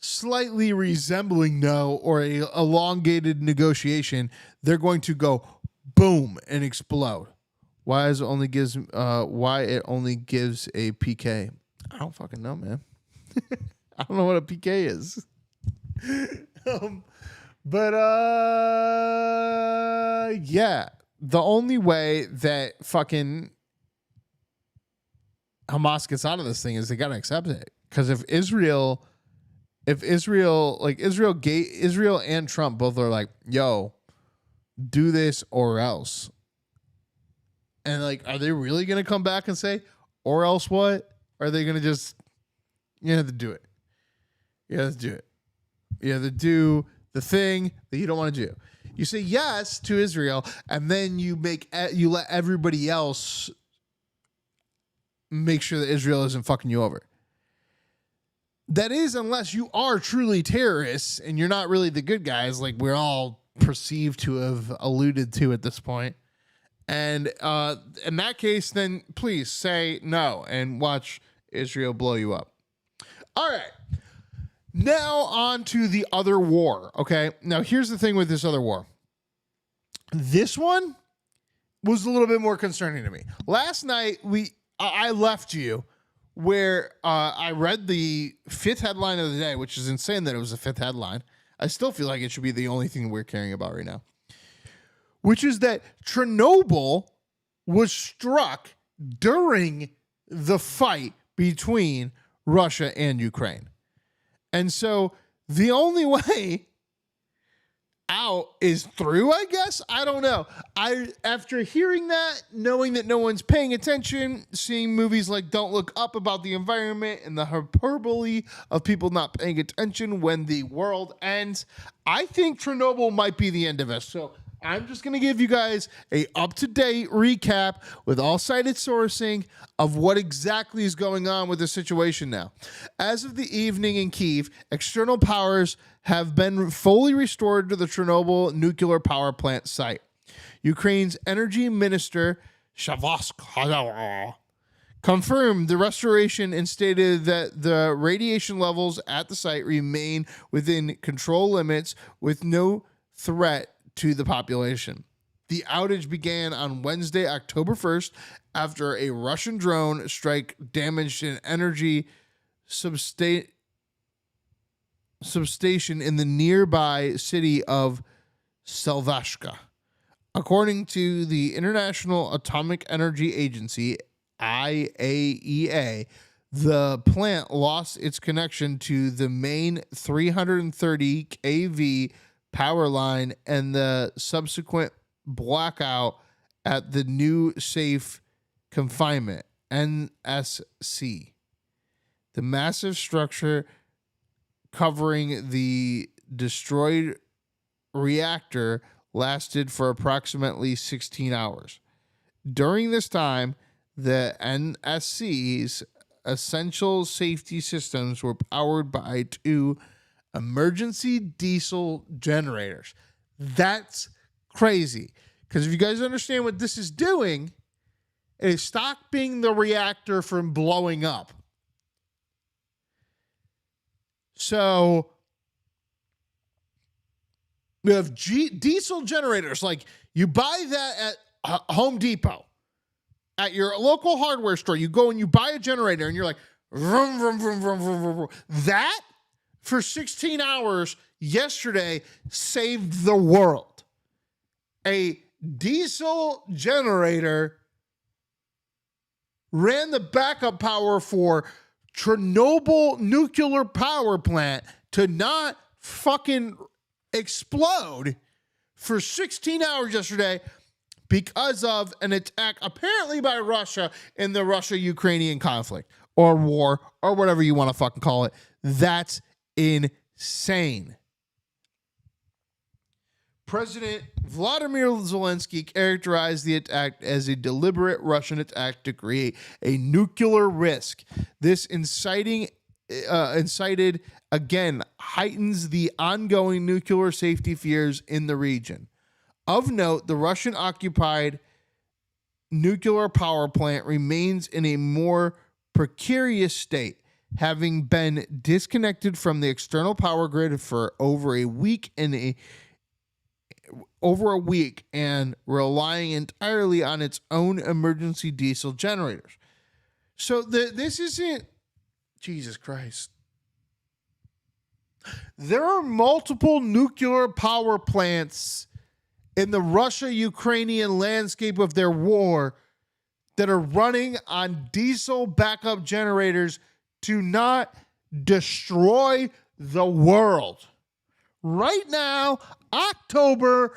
slightly resembling no or a elongated negotiation, they're going to go boom and explode. Why it only gives a PK? I don't fucking know, man. I don't know what a PK is. Yeah, the only way that fucking Hamas gets out of this thing is they gotta accept it. Because if Israel and Trump both are like, yo, do this or else. And like, are they really going to come back and say, or else what? Or are they going to just, you have to do it. You have to do it. You have to do the thing that you don't want to do. You say yes to Israel, and then you let everybody else make sure that Israel isn't fucking you over. That is, unless you are truly terrorists and you're not really the good guys, like we're all perceived to have alluded to at this point. And in that case, then please say no and watch Israel blow you up. All right. Now on to the other war. Okay. Now here's the thing with this other war. This one was a little bit more concerning to me. Last night, I left you where I read the fifth headline of the day, which is insane that it was the fifth headline. I still feel like it should be the only thing we're caring about right now, which is that Chernobyl was struck during the fight between Russia and Ukraine. And so the only way out is through, I guess. I don't know. After hearing that, knowing that no one's paying attention, seeing movies like Don't Look Up about the environment and the hyperbole of people not paying attention when the world ends, I think Chernobyl might be the end of us. So I'm just going to give you guys a up-to-date recap with all cited sourcing of what exactly is going on with the situation now. As of the evening in Kyiv, external powers have been fully restored to the Chernobyl nuclear power plant site. Ukraine's energy minister, Shavask, confirmed the restoration and stated that the radiation levels at the site remain within control limits with no threat to the population. The outage began on Wednesday, October 1st, after a Russian drone strike damaged an energy substation in the nearby city of Selvashka. According to the International Atomic Energy Agency, IAEA, the plant lost its connection to the main 330 kV power line and the subsequent blackout at the new safe confinement, NSC. The massive structure covering the destroyed reactor lasted for approximately 16 hours. During this time, the NSC's essential safety systems were powered by 2 emergency diesel generators. That's crazy. Because if you guys understand what this is doing, it is stopping the reactor from blowing up. So we have diesel generators. Like you buy that at Home Depot, at your local hardware store. You go and you buy a generator and you're like, vroom, vroom, vroom, vroom, vroom, vroom, vroom. That for 16 hours yesterday saved the world. A diesel generator ran the backup power for Chernobyl nuclear power plant to not fucking explode for 16 hours yesterday because of an attack apparently by Russia in the Russia-Ukrainian conflict or war or whatever you want to fucking call it. That's insane. President Vladimir Zelensky characterized the attack as a deliberate Russian attack to create a nuclear risk. This incited, again, heightens the ongoing nuclear safety fears in the region. Of note, the Russian-occupied nuclear power plant remains in a more precarious state, having been disconnected from the external power grid for over a week and relying entirely on its own emergency diesel generators. So this isn't, Jesus Christ. There are multiple nuclear power plants in the Russia-Ukrainian landscape of their war that are running on diesel backup generators to not destroy the world. Right now, October,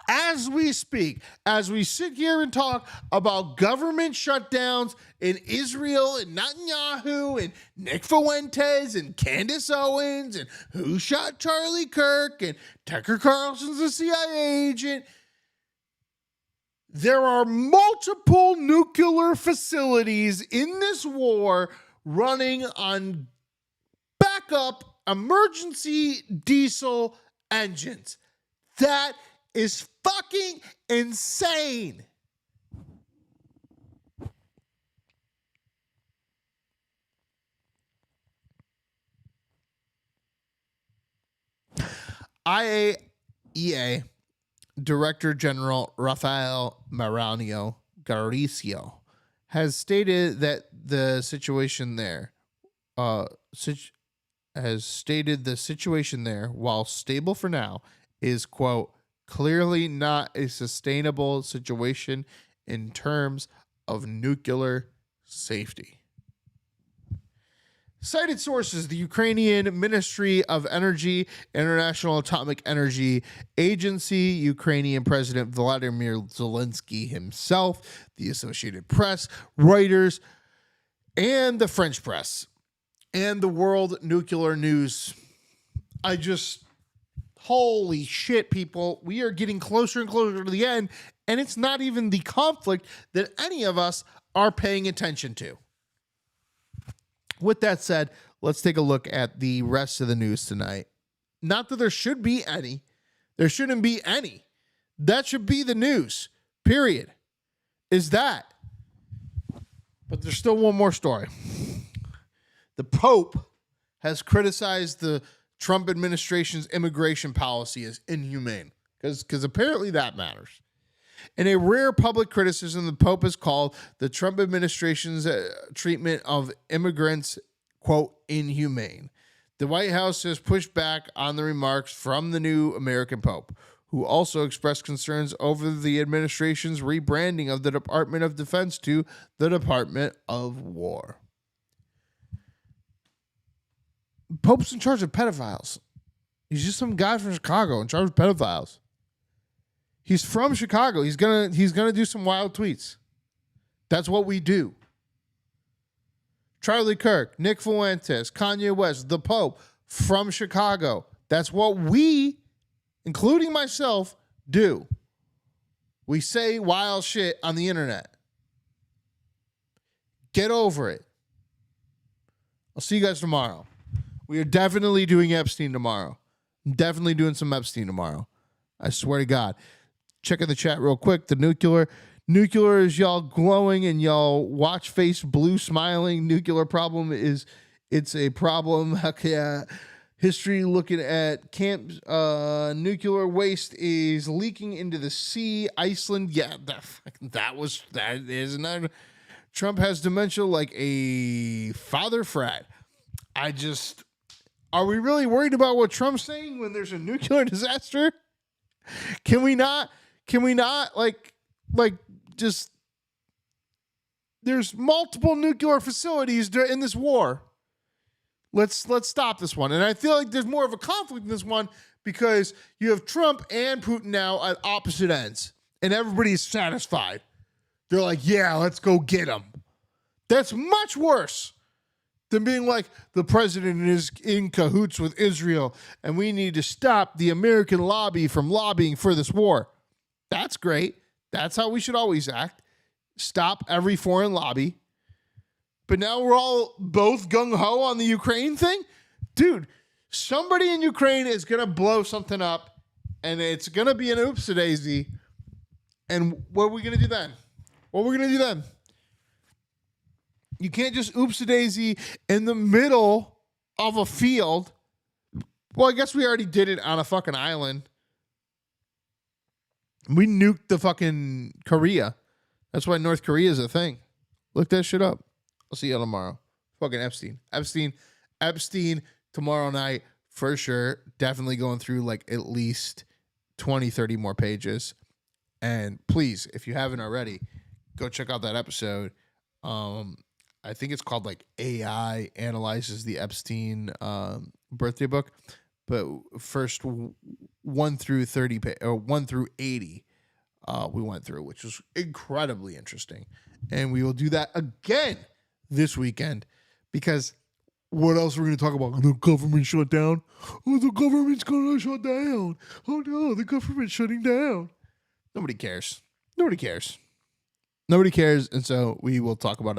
as we speak, as we sit here and talk about government shutdowns in Israel and Netanyahu and Nick Fuentes and Candace Owens and who shot Charlie Kirk and Tucker Carlson's a CIA agent, there are multiple nuclear facilities in this war running on backup emergency diesel engines. That is fucking insane. IAEA Director General Rafael Maranhão Garcia has stated that the situation there while stable for now, is, quote, clearly not a sustainable situation in terms of nuclear safety. Cited sources: the Ukrainian Ministry of Energy, International Atomic Energy Agency, Ukrainian President Vladimir Zelensky himself, the Associated Press, Reuters, and the French press, and the World Nuclear News. Holy shit, people. We are getting closer and closer to the end, and it's not even the conflict that any of us are paying attention to. With that said, let's take a look at the rest of the news tonight. Not that there should be any. There shouldn't be any. That should be the news, period. Is that. But there's still one more story. The Pope has criticized the Trump administration's immigration policy as inhumane, because apparently that matters. In a rare public criticism, the Pope has called the Trump administration's treatment of immigrants, quote, inhumane. The White House has pushed back on the remarks from the new American Pope, who also expressed concerns over the administration's rebranding of the Department of Defense to the Department of War. Pope's in charge of pedophiles. He's just some guy from Chicago in charge of pedophiles. He's from Chicago. He's gonna do some wild tweets. That's what we do. Charlie Kirk, Nick Fuentes, Kanye West, the Pope from Chicago. That's what we, including myself, do. We say wild shit on the internet. Get over it. I'll see you guys tomorrow. We are definitely doing Epstein tomorrow. I'm definitely doing some Epstein tomorrow. I swear to God. Check in the chat real quick. The nuclear is y'all glowing and y'all watch face blue smiling. Nuclear problem is, it's a problem. Okay, history looking at camp. Nuclear waste is leaking into the sea. Iceland. Yeah, that is not. Trump has dementia like a father frat. Are we really worried about what Trump's saying when there's a nuclear disaster? Can we not just, there's multiple nuclear facilities in this war. Let's stop this one. And I feel like there's more of a conflict in this one because you have Trump and Putin now at opposite ends, and everybody's satisfied. They're like, yeah, let's go get them. That's much worse than being like, the president is in cahoots with Israel, and we need to stop the American lobby from lobbying for this war. That's great. That's how we should always act. Stop every foreign lobby. But now we're all both gung-ho on the Ukraine thing? Dude, somebody in Ukraine is going to blow something up, and it's going to be an oops-a-daisy. And what are we going to do then? What are we going to do then? You can't just oops-a-daisy in the middle of a field. Well, I guess we already did it on a fucking island. We nuked the fucking Korea. That's why North Korea is a thing. Look that shit up. I'll see you tomorrow. Fucking Epstein tomorrow night for sure. Definitely going through like at least 20, 30 more pages. And please, if you haven't already, go check out that episode. I think it's called like AI Analyzes the Epstein birthday book. But first 1 through 30 or 1 through 80 we went through, which was incredibly interesting. And we will do that again this weekend, because what else are we going to talk about? The government shut down. Oh, the government's going to shut down. Oh no, the government's shutting down. Nobody cares. And so we will talk about